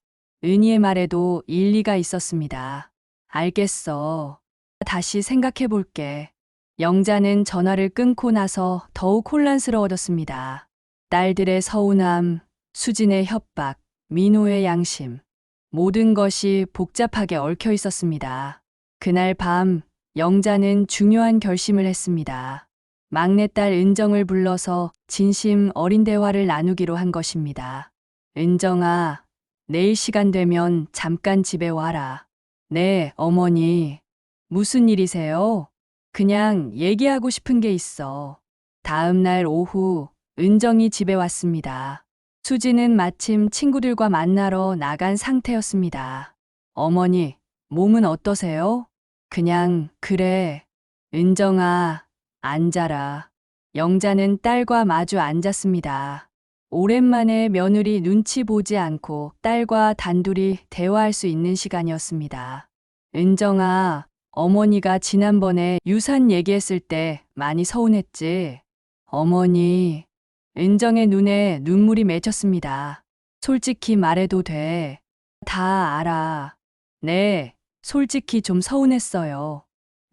은희의 말에도 일리가 있었습니다. 알겠어. 다시 생각해 볼게. 영자는 전화를 끊고 나서 더욱 혼란스러워졌습니다. 딸들의 서운함, 수진의 협박, 민호의 양심. 모든 것이 복잡하게 얽혀 있었습니다. 그날 밤 영자는 중요한 결심을 했습니다. 막내딸 은정을 불러서 진심 어린 대화를 나누기로 한 것입니다. 은정아, 내일 시간 되면 잠깐 집에 와라. 네, 어머니. 무슨 일이세요? 그냥 얘기하고 싶은 게 있어. 다음 날 오후 은정이 집에 왔습니다. 수지는 마침 친구들과 만나러 나간 상태였습니다. 어머니, 몸은 어떠세요? 그냥 그래. 은정아, 앉아라. 영자는 딸과 마주 앉았습니다. 오랜만에 며느리 눈치 보지 않고 딸과 단둘이 대화할 수 있는 시간이었습니다. 은정아, 어머니가 지난번에 유산 얘기했을 때 많이 서운했지? 어머니, 은정의 눈에 눈물이 맺혔습니다. 솔직히 말해도 돼. 다 알아. 네, 솔직히 좀 서운했어요.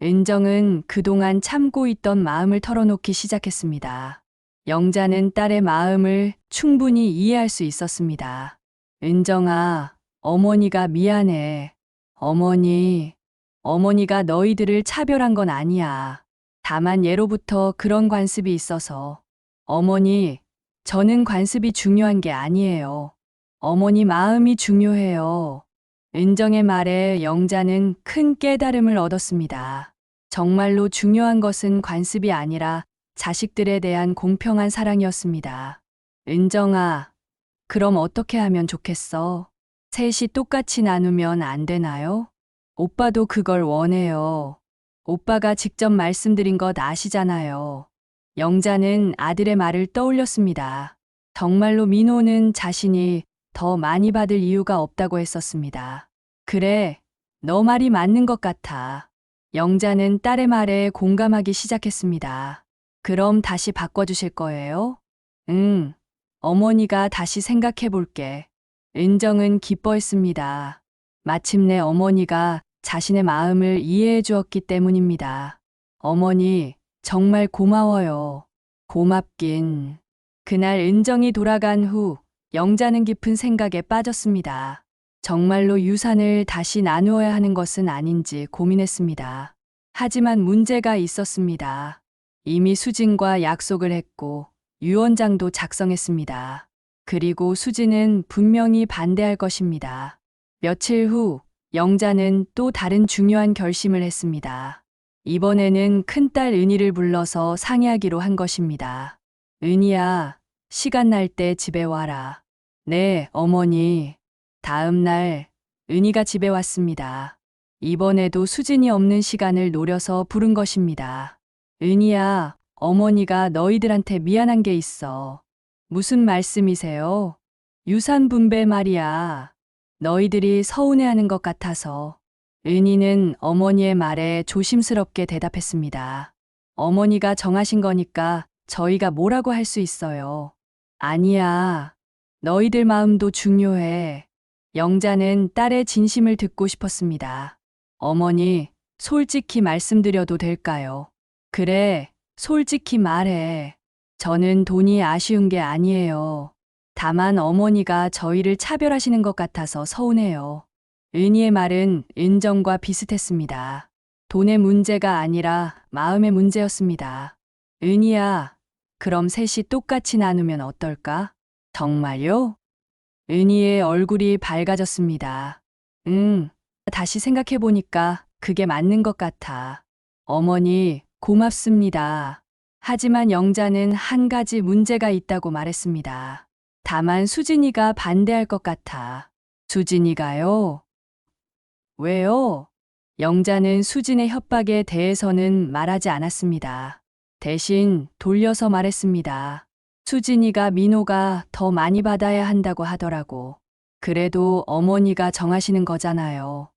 은정은 그동안 참고 있던 마음을 털어놓기 시작했습니다. 영자는 딸의 마음을 충분히 이해할 수 있었습니다. 은정아, 어머니가 미안해. 어머니가 너희들을 차별한 건 아니야. 다만 예로부터 그런 관습이 있어서. 어머니, 저는 관습이 중요한 게 아니에요. 어머니 마음이 중요해요. 은정의 말에 영자는 큰 깨달음을 얻었습니다. 정말로 중요한 것은 관습이 아니라 자식들에 대한 공평한 사랑이었습니다. 은정아, 그럼 어떻게 하면 좋겠어? 셋이 똑같이 나누면 안 되나요? 오빠도 그걸 원해요. 오빠가 직접 말씀드린 것 아시잖아요. 영자는 아들의 말을 떠올렸습니다. 정말로 민호는 자신이 더 많이 받을 이유가 없다고 했었습니다. 그래, 너 말이 맞는 것 같아. 영자는 딸의 말에 공감하기 시작했습니다. 그럼 다시 바꿔주실 거예요? 응, 어머니가 다시 생각해 볼게. 은정은 기뻐했습니다. 마침내 어머니가 자신의 마음을 이해해 주었기 때문입니다. 어머니, 정말 고마워요. 고맙긴. 그날 은정이 돌아간 후 영자는 깊은 생각에 빠졌습니다. 정말로 유산을 다시 나누어야 하는 것은 아닌지 고민했습니다. 하지만 문제가 있었습니다. 이미 수진과 약속을 했고 유언장도 작성했습니다. 그리고 수진은 분명히 반대할 것입니다. 며칠 후 영자는 또 다른 중요한 결심을 했습니다. 이번에는 큰딸 은희를 불러서 상의하기로 한 것입니다. 은희야, 시간 날 때 집에 와라. 네, 어머니. 다음 날 은희가 집에 왔습니다. 이번에도 수진이 없는 시간을 노려서 부른 것입니다. 은희야, 어머니가 너희들한테 미안한 게 있어. 무슨 말씀이세요? 유산 분배 말이야. 너희들이 서운해하는 것 같아서. 은희는 어머니의 말에 조심스럽게 대답했습니다. 어머니가 정하신 거니까 저희가 뭐라고 할 수 있어요. 아니야. 너희들 마음도 중요해. 영자는 딸의 진심을 듣고 싶었습니다. 어머니, 솔직히 말씀드려도 될까요? 그래, 솔직히 말해. 저는 돈이 아쉬운 게 아니에요. 다만 어머니가 저희를 차별하시는 것 같아서 서운해요. 은희의 말은 은정과 비슷했습니다. 돈의 문제가 아니라 마음의 문제였습니다. 은희야, 그럼 셋이 똑같이 나누면 어떨까? 정말요? 은희의 얼굴이 밝아졌습니다. 다시 생각해보니까 그게 맞는 것 같아. 어머니, 고맙습니다. 하지만 영자는 한 가지 문제가 있다고 말했습니다. 다만 수진이가 반대할 것 같아. 수진이가요? 왜요? 영자는 수진의 협박에 대해서는 말하지 않았습니다. 대신 돌려서 말했습니다. 수진이가 민호가 더 많이 받아야 한다고 하더라고. 그래도 어머니가 정하시는 거잖아요.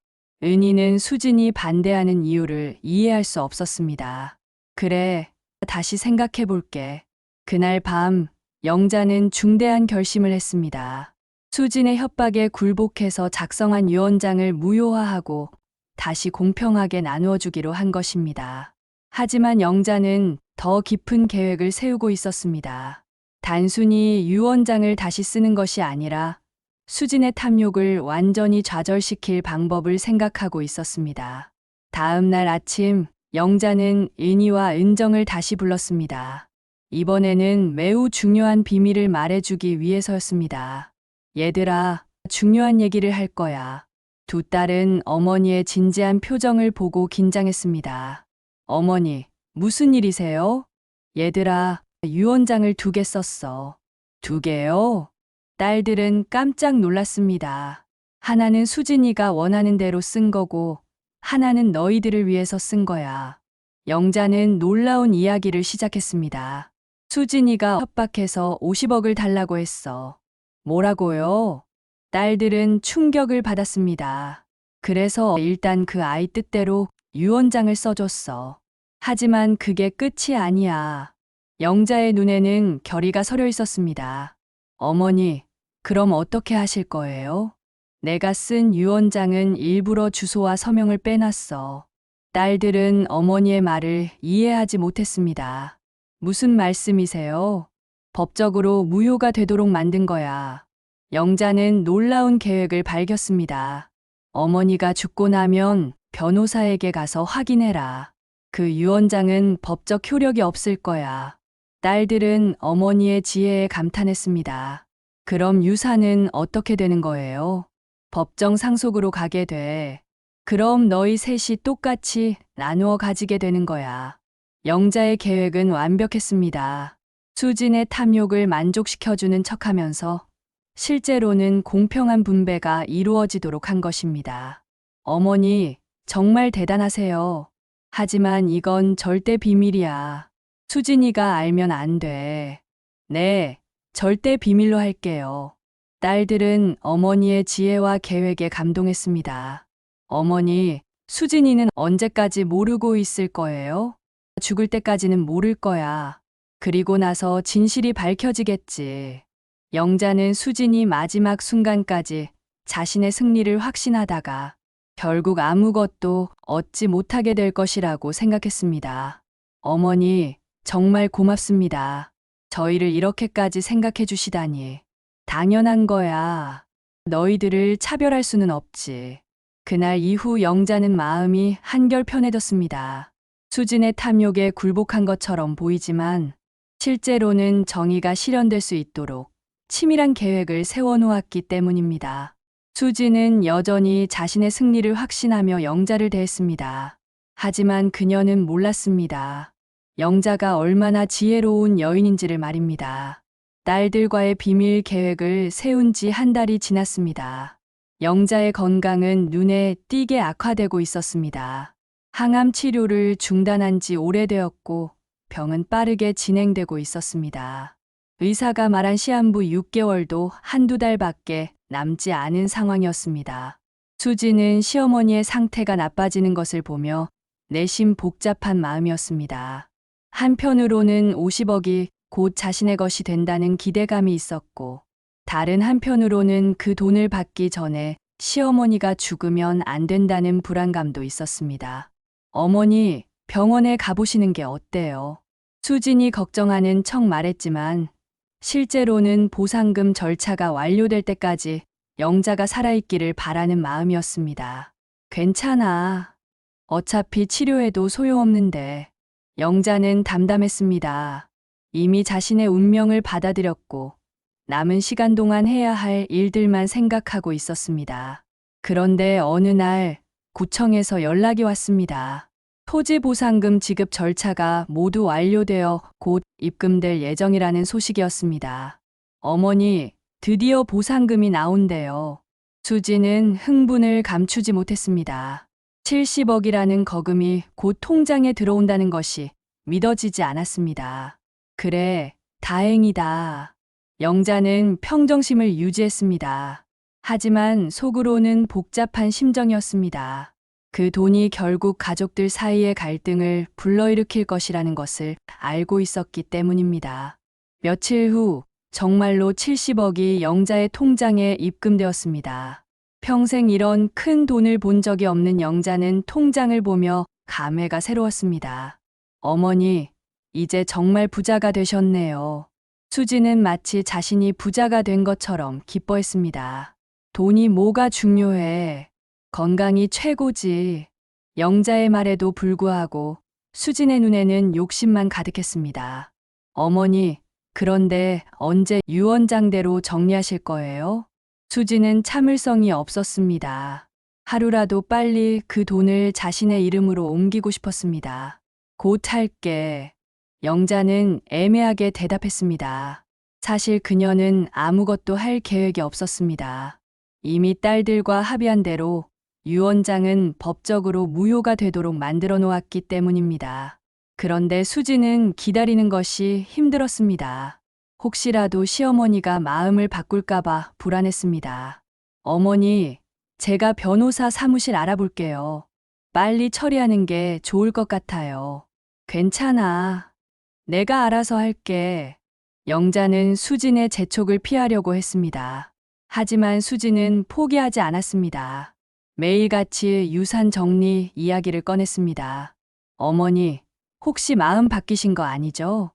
은희는 수진이 반대하는 이유를 이해할 수 없었습니다. 그래, 다시 생각해 볼게. 그날 밤, 영자는 중대한 결심을 했습니다. 수진의 협박에 굴복해서 작성한 유언장을 무효화하고 다시 공평하게 나누어 주기로 한 것입니다. 하지만 영자는 더 깊은 계획을 세우고 있었습니다. 단순히 유언장을 다시 쓰는 것이 아니라 수진의 탐욕을 완전히 좌절시킬 방법을 생각하고 있었습니다. 다음 날 아침, 영자는 은희와 은정을 다시 불렀습니다. 이번에는 매우 중요한 비밀을 말해주기 위해서였습니다. 얘들아, 중요한 얘기를 할 거야. 두 딸은 어머니의 진지한 표정을 보고 긴장했습니다. 어머니, 무슨 일이세요? 얘들아, 유언장을 2개 썼어. 2개요? 딸들은 깜짝 놀랐습니다. 하나는 수진이가 원하는 대로 쓴 거고, 하나는 너희들을 위해서 쓴 거야. 영자는 놀라운 이야기를 시작했습니다. 수진이가 협박해서 50억을 달라고 했어. 뭐라고요? 딸들은 충격을 받았습니다. 그래서 일단 그 아이 뜻대로 유언장을 써줬어. 하지만 그게 끝이 아니야. 영자의 눈에는 결의가 서려 있었습니다. 어머니, 그럼 어떻게 하실 거예요? 내가 쓴 유언장은 일부러 주소와 서명을 빼놨어. 딸들은 어머니의 말을 이해하지 못했습니다. 무슨 말씀이세요? 법적으로 무효가 되도록 만든 거야. 영자는 놀라운 계획을 밝혔습니다. 어머니가 죽고 나면 변호사에게 가서 확인해라. 그 유언장은 법적 효력이 없을 거야. 딸들은 어머니의 지혜에 감탄했습니다. 그럼 유산은 어떻게 되는 거예요? 법정 상속으로 가게 돼. 그럼 너희 셋이 똑같이 나누어 가지게 되는 거야. 영자의 계획은 완벽했습니다. 수진의 탐욕을 만족시켜주는 척하면서 실제로는 공평한 분배가 이루어지도록 한 것입니다. 어머니, 정말 대단하세요. 하지만 이건 절대 비밀이야. 수진이가 알면 안 돼. 네, 절대 비밀로 할게요. 딸들은 어머니의 지혜와 계획에 감동했습니다. 어머니, 수진이는 언제까지 모르고 있을 거예요? 죽을 때까지는 모를 거야. 그리고 나서 진실이 밝혀지겠지. 영자는 수진이 마지막 순간까지 자신의 승리를 확신하다가 결국 아무것도 얻지 못하게 될 것이라고 생각했습니다. 어머니, 정말 고맙습니다. 저희를 이렇게까지 생각해 주시다니. 당연한 거야. 너희들을 차별할 수는 없지. 그날 이후 영자는 마음이 한결 편해졌습니다. 수진의 탐욕에 굴복한 것처럼 보이지만 실제로는 정의가 실현될 수 있도록 치밀한 계획을 세워놓았기 때문입니다. 수진은 여전히 자신의 승리를 확신하며 영자를 대했습니다. 하지만 그녀는 몰랐습니다. 영자가 얼마나 지혜로운 여인인지를 말입니다. 딸들과의 비밀 계획을 세운 지 한 달이 지났습니다. 영자의 건강은 눈에 띄게 악화되고 있었습니다. 항암 치료를 중단한 지 오래되었고 병은 빠르게 진행되고 있었습니다. 의사가 말한 시한부 6개월도 한두 달밖에 남지 않은 상황이었습니다. 수지는 시어머니의 상태가 나빠지는 것을 보며 내심 복잡한 마음이었습니다. 한편으로는 50억이 곧 자신의 것이 된다는 기대감이 있었고, 다른 한편으로는 그 돈을 받기 전에 시어머니가 죽으면 안 된다는 불안감도 있었습니다. 어머니, 병원에 가보시는 게 어때요? 수진이 걱정하는 척 말했지만 실제로는 보상금 절차가 완료될 때까지 영자가 살아있기를 바라는 마음이었습니다. 괜찮아. 어차피 치료해도 소용없는데. 영자는 담담했습니다. 이미 자신의 운명을 받아들였고 남은 시간 동안 해야 할 일들만 생각하고 있었습니다. 그런데 어느 날 구청에서 연락이 왔습니다. 토지 보상금 지급 절차가 모두 완료되어 곧 입금될 예정이라는 소식이었습니다. 어머니, 드디어 보상금이 나온대요. 수지는 흥분을 감추지 못했습니다. 70억이라는 거금이 곧 통장에 들어온다는 것이 믿어지지 않았습니다. 그래, 다행이다. 영자는 평정심을 유지했습니다. 하지만 속으로는 복잡한 심정이었습니다. 그 돈이 결국 가족들 사이의 갈등을 불러일으킬 것이라는 것을 알고 있었기 때문입니다. 며칠 후 정말로 70억이 영자의 통장에 입금되었습니다. 평생 이런 큰 돈을 본 적이 없는 영자는 통장을 보며 감회가 새로웠습니다. 어머니, 이제 정말 부자가 되셨네요. 수지는 마치 자신이 부자가 된 것처럼 기뻐했습니다. 돈이 뭐가 중요해. 건강이 최고지. 영자의 말에도 불구하고 수진의 눈에는 욕심만 가득했습니다. 어머니, 그런데 언제 유언장대로 정리하실 거예요? 수진은 참을성이 없었습니다. 하루라도 빨리 그 돈을 자신의 이름으로 옮기고 싶었습니다. 곧 할게. 영자는 애매하게 대답했습니다. 사실 그녀는 아무것도 할 계획이 없었습니다. 이미 딸들과 합의한 대로 유언장은 법적으로 무효가 되도록 만들어 놓았기 때문입니다. 그런데 수지는 기다리는 것이 힘들었습니다. 혹시라도 시어머니가 마음을 바꿀까봐 불안했습니다. 어머니, 제가 변호사 사무실 알아볼게요. 빨리 처리하는 게 좋을 것 같아요. 괜찮아. 내가 알아서 할게. 영자는 수진의 재촉을 피하려고 했습니다. 하지만 수진은 포기하지 않았습니다. 매일같이 유산 정리 이야기를 꺼냈습니다. 어머니, 혹시 마음 바뀌신 거 아니죠?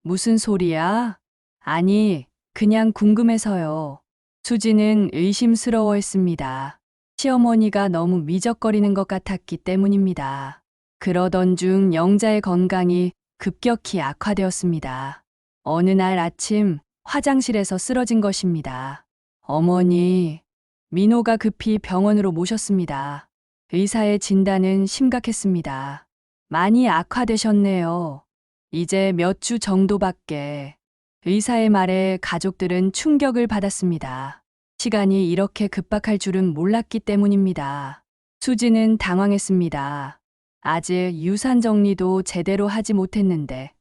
무슨 소리야? 아니, 그냥 궁금해서요. 수진은 의심스러워했습니다. 시어머니가 너무 미적거리는 것 같았기 때문입니다. 그러던 중 영자의 건강이 급격히 악화되었습니다. 어느 날 아침 화장실에서 쓰러진 것입니다. 어머니, 민호가 급히 병원으로 모셨습니다. 의사의 진단은 심각했습니다. 많이 악화되셨네요. 이제 몇 주 정도밖에. 의사의 말에 가족들은 충격을 받았습니다. 시간이 이렇게 급박할 줄은 몰랐기 때문입니다. 수지는 당황했습니다. 아직 유산 정리도 제대로 하지 못했는데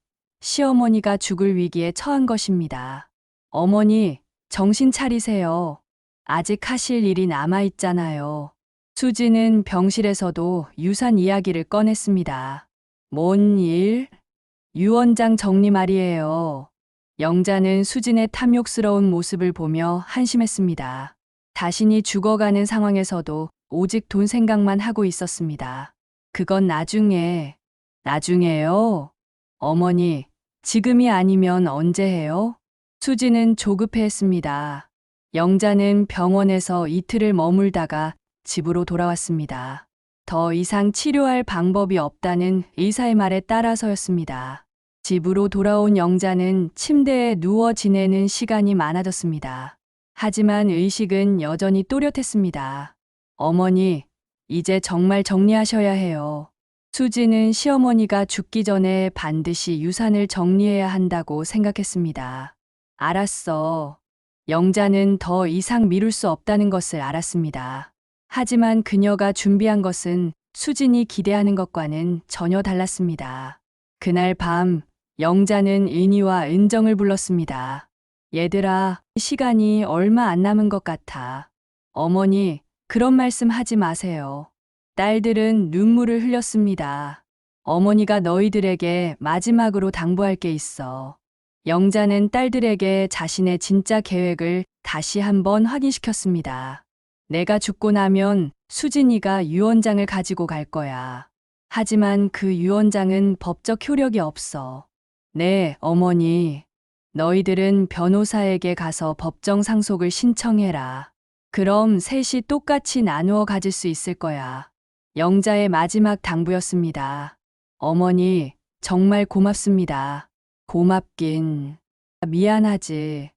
시어머니가 죽을 위기에 처한 것입니다. 어머니, 정신 차리세요. 아직 하실 일이 남아있잖아요. 수지는 병실에서도 유산 이야기를 꺼냈습니다. 뭔 일? 유언장 정리 말이에요. 영자는 수진의 탐욕스러운 모습을 보며 한심했습니다. 자신이 죽어가는 상황에서도 오직 돈 생각만 하고 있었습니다. 그건 나중에요? 어머니, 지금이 아니면 언제 해요? 수지는 조급해했습니다. 영자는 병원에서 이틀을 머물다가 집으로 돌아왔습니다. 더 이상 치료할 방법이 없다는 의사의 말에 따라서였습니다. 집으로 돌아온 영자는 침대에 누워 지내는 시간이 많아졌습니다. 하지만 의식은 여전히 또렷했습니다. 어머니, 이제 정말 정리하셔야 해요. 수지는 시어머니가 죽기 전에 반드시 유산을 정리해야 한다고 생각했습니다. 알았어. 영자는 더 이상 미룰 수 없다는 것을 알았습니다. 하지만 그녀가 준비한 것은 수진이 기대하는 것과는 전혀 달랐습니다. 그날 밤, 영자는 은희와 은정을 불렀습니다. 얘들아, 시간이 얼마 안 남은 것 같아. 어머니, 그런 말씀 하지 마세요. 딸들은 눈물을 흘렸습니다. 어머니가 너희들에게 마지막으로 당부할 게 있어. 영자는 딸들에게 자신의 진짜 계획을 다시 한번 확인시켰습니다. 내가 죽고 나면 수진이가 유언장을 가지고 갈 거야. 하지만 그 유언장은 법적 효력이 없어. 네, 어머니. 너희들은 변호사에게 가서 법정 상속을 신청해라. 그럼 셋이 똑같이 나누어 가질 수 있을 거야. 영자의 마지막 당부였습니다. 어머니, 정말 고맙습니다. 고맙긴. 미안하지.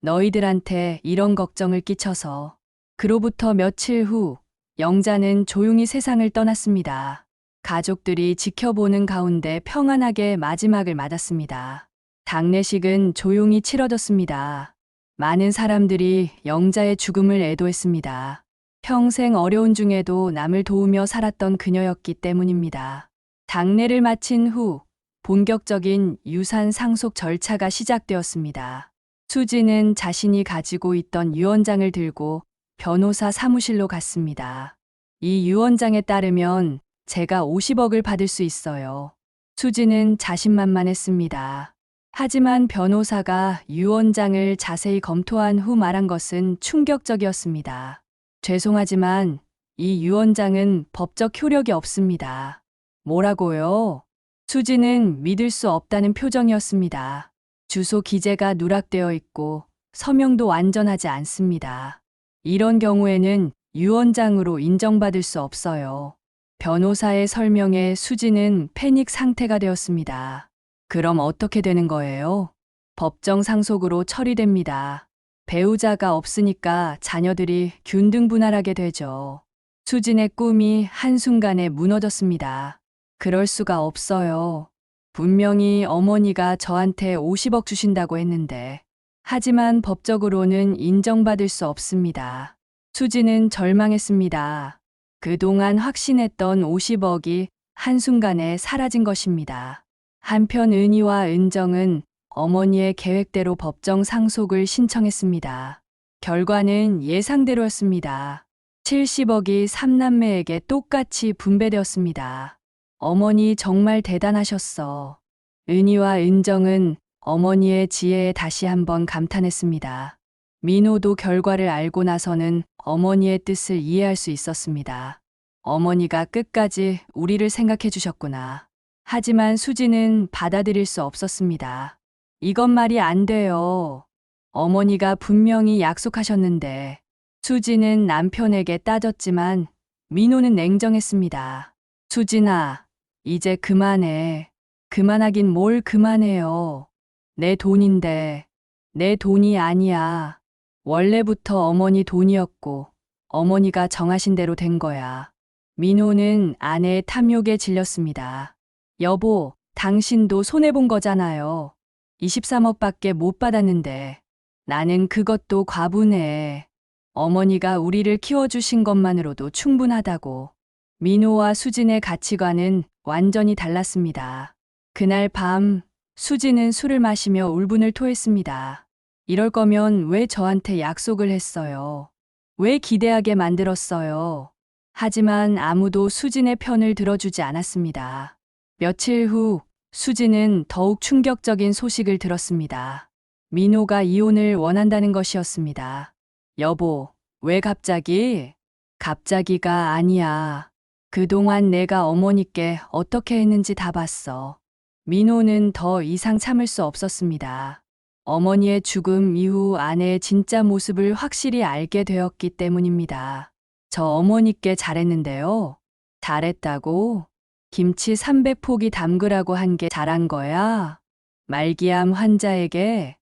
너희들한테 이런 걱정을 끼쳐서. 그로부터 며칠 후, 영자는 조용히 세상을 떠났습니다. 가족들이 지켜보는 가운데 평안하게 마지막을 맞았습니다. 장례식은 조용히 치러졌습니다. 많은 사람들이 영자의 죽음을 애도했습니다. 평생 어려운 중에도 남을 도우며 살았던 그녀였기 때문입니다. 장례를 마친 후 본격적인 유산 상속 절차가 시작되었습니다. 수지는 자신이 가지고 있던 유언장을 들고 변호사 사무실로 갔습니다. 이 유언장에 따르면 제가 50억을 받을 수 있어요. 수지는 자신만만했습니다. 하지만 변호사가 유언장을 자세히 검토한 후 말한 것은 충격적이었습니다. 죄송하지만 이 유언장은 법적 효력이 없습니다. 뭐라고요? 수지는 믿을 수 없다는 표정이었습니다. 주소 기재가 누락되어 있고 서명도 완전하지 않습니다. 이런 경우에는 유언장으로 인정받을 수 없어요. 변호사의 설명에 수지는 패닉 상태가 되었습니다. 그럼 어떻게 되는 거예요? 법정 상속으로 처리됩니다. 배우자가 없으니까 자녀들이 균등분할하게 되죠. 수진의 꿈이 한순간에 무너졌습니다. 그럴 수가 없어요. 분명히 어머니가 저한테 50억 주신다고 했는데. 하지만 법적으로는 인정받을 수 없습니다. 수지는 절망했습니다. 그동안 확신했던 50억이 한순간에 사라진 것입니다. 한편 은희와 은정은 어머니의 계획대로 법정 상속을 신청했습니다. 결과는 예상대로였습니다. 70억이 3남매에게 똑같이 분배되었습니다. 어머니 정말 대단하셨어. 은희와 은정은 어머니의 지혜에 다시 한번 감탄했습니다. 민호도 결과를 알고 나서는 어머니의 뜻을 이해할 수 있었습니다. 어머니가 끝까지 우리를 생각해 주셨구나. 하지만 수지는 받아들일 수 없었습니다. 이건 말이 안 돼요. 어머니가 분명히 약속하셨는데. 수지는 남편에게 따졌지만 민호는 냉정했습니다. 수진아, 이제 그만해. 그만하긴 뭘 그만해요. 내 돈인데. 내 돈이 아니야. 원래부터 어머니 돈이었고 어머니가 정하신 대로 된 거야. 민호는 아내의 탐욕에 질렸습니다. 여보, 당신도 손해본 거잖아요. 23억밖에 못 받았는데 나는 그것도 과분해. 어머니가 우리를 키워주신 것만으로도 충분하다고. 민호와 수진의 가치관은 완전히 달랐습니다. 그날 밤 수진은 술을 마시며 울분을 토했습니다. 이럴 거면 왜 저한테 약속을 했어요? 왜 기대하게 만들었어요? 하지만 아무도 수진의 편을 들어주지 않았습니다. 며칠 후 수진은 더욱 충격적인 소식을 들었습니다. 민호가 이혼을 원한다는 것이었습니다. 여보, 왜 갑자기? 갑자기가 아니야. 그동안 내가 어머니께 어떻게 했는지 다 봤어. 민호는 더 이상 참을 수 없었습니다. 어머니의 죽음 이후 아내의 진짜 모습을 확실히 알게 되었기 때문입니다. 저 어머니께 잘했는데요. 잘했다고? 김치 300포기 담그라고 한 게 잘한 거야? 말기암 환자에게?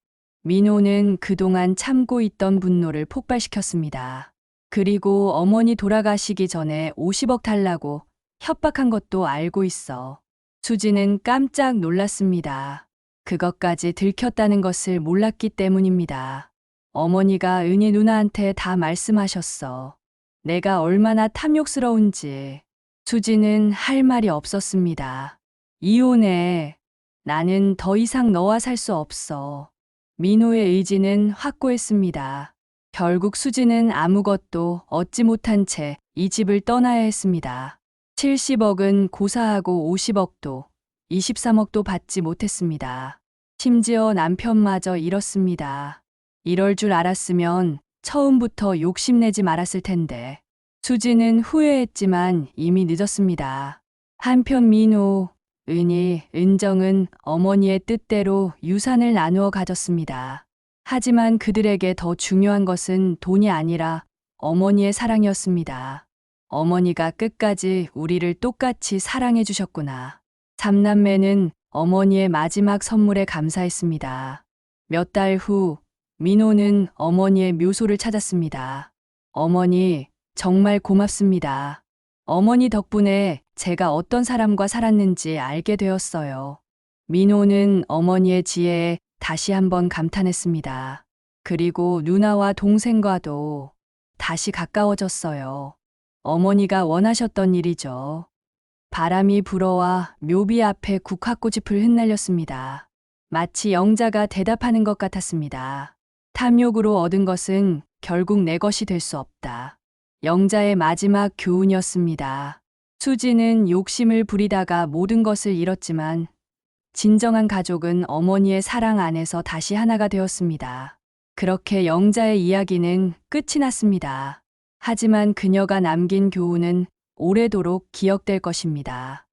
민호는 그동안 참고 있던 분노를 폭발시켰습니다. 그리고 어머니 돌아가시기 전에 50억 달라고 협박한 것도 알고 있어. 수지는 깜짝 놀랐습니다. 그것까지 들켰다는 것을 몰랐기 때문입니다. 어머니가 은희 누나한테 다 말씀하셨어. 내가 얼마나 탐욕스러운지. 수지는 할 말이 없었습니다. 이혼해. 나는 더 이상 너와 살 수 없어. 민호의 의지는 확고했습니다. 결국 수지는 아무것도 얻지 못한 채 이 집을 떠나야 했습니다. 70억은 고사하고 50억도, 23억도 받지 못했습니다. 심지어 남편마저 잃었습니다. 이럴 줄 알았으면 처음부터 욕심내지 말았을 텐데. 수지는 후회했지만 이미 늦었습니다. 한편 민호, 은희, 은정은 어머니의 뜻대로 유산을 나누어 가졌습니다. 하지만 그들에게 더 중요한 것은 돈이 아니라 어머니의 사랑이었습니다. 어머니가 끝까지 우리를 똑같이 사랑해 주셨구나. 삼남매는 어머니의 마지막 선물에 감사했습니다. 몇 달 후 민호는 어머니의 묘소를 찾았습니다. 어머니, 정말 고맙습니다. 어머니 덕분에 제가 어떤 사람과 살았는지 알게 되었어요. 민호는 어머니의 지혜에 다시 한번 감탄했습니다. 그리고 누나와 동생과도 다시 가까워졌어요. 어머니가 원하셨던 일이죠. 바람이 불어와 묘비 앞에 국화꽃잎을 흩날렸습니다. 마치 영자가 대답하는 것 같았습니다. 탐욕으로 얻은 것은 결국 내 것이 될 수 없다. 영자의 마지막 교훈이었습니다. 수지는 욕심을 부리다가 모든 것을 잃었지만 진정한 가족은 어머니의 사랑 안에서 다시 하나가 되었습니다. 그렇게 영자의 이야기는 끝이 났습니다. 하지만 그녀가 남긴 교훈은 오래도록 기억될 것입니다.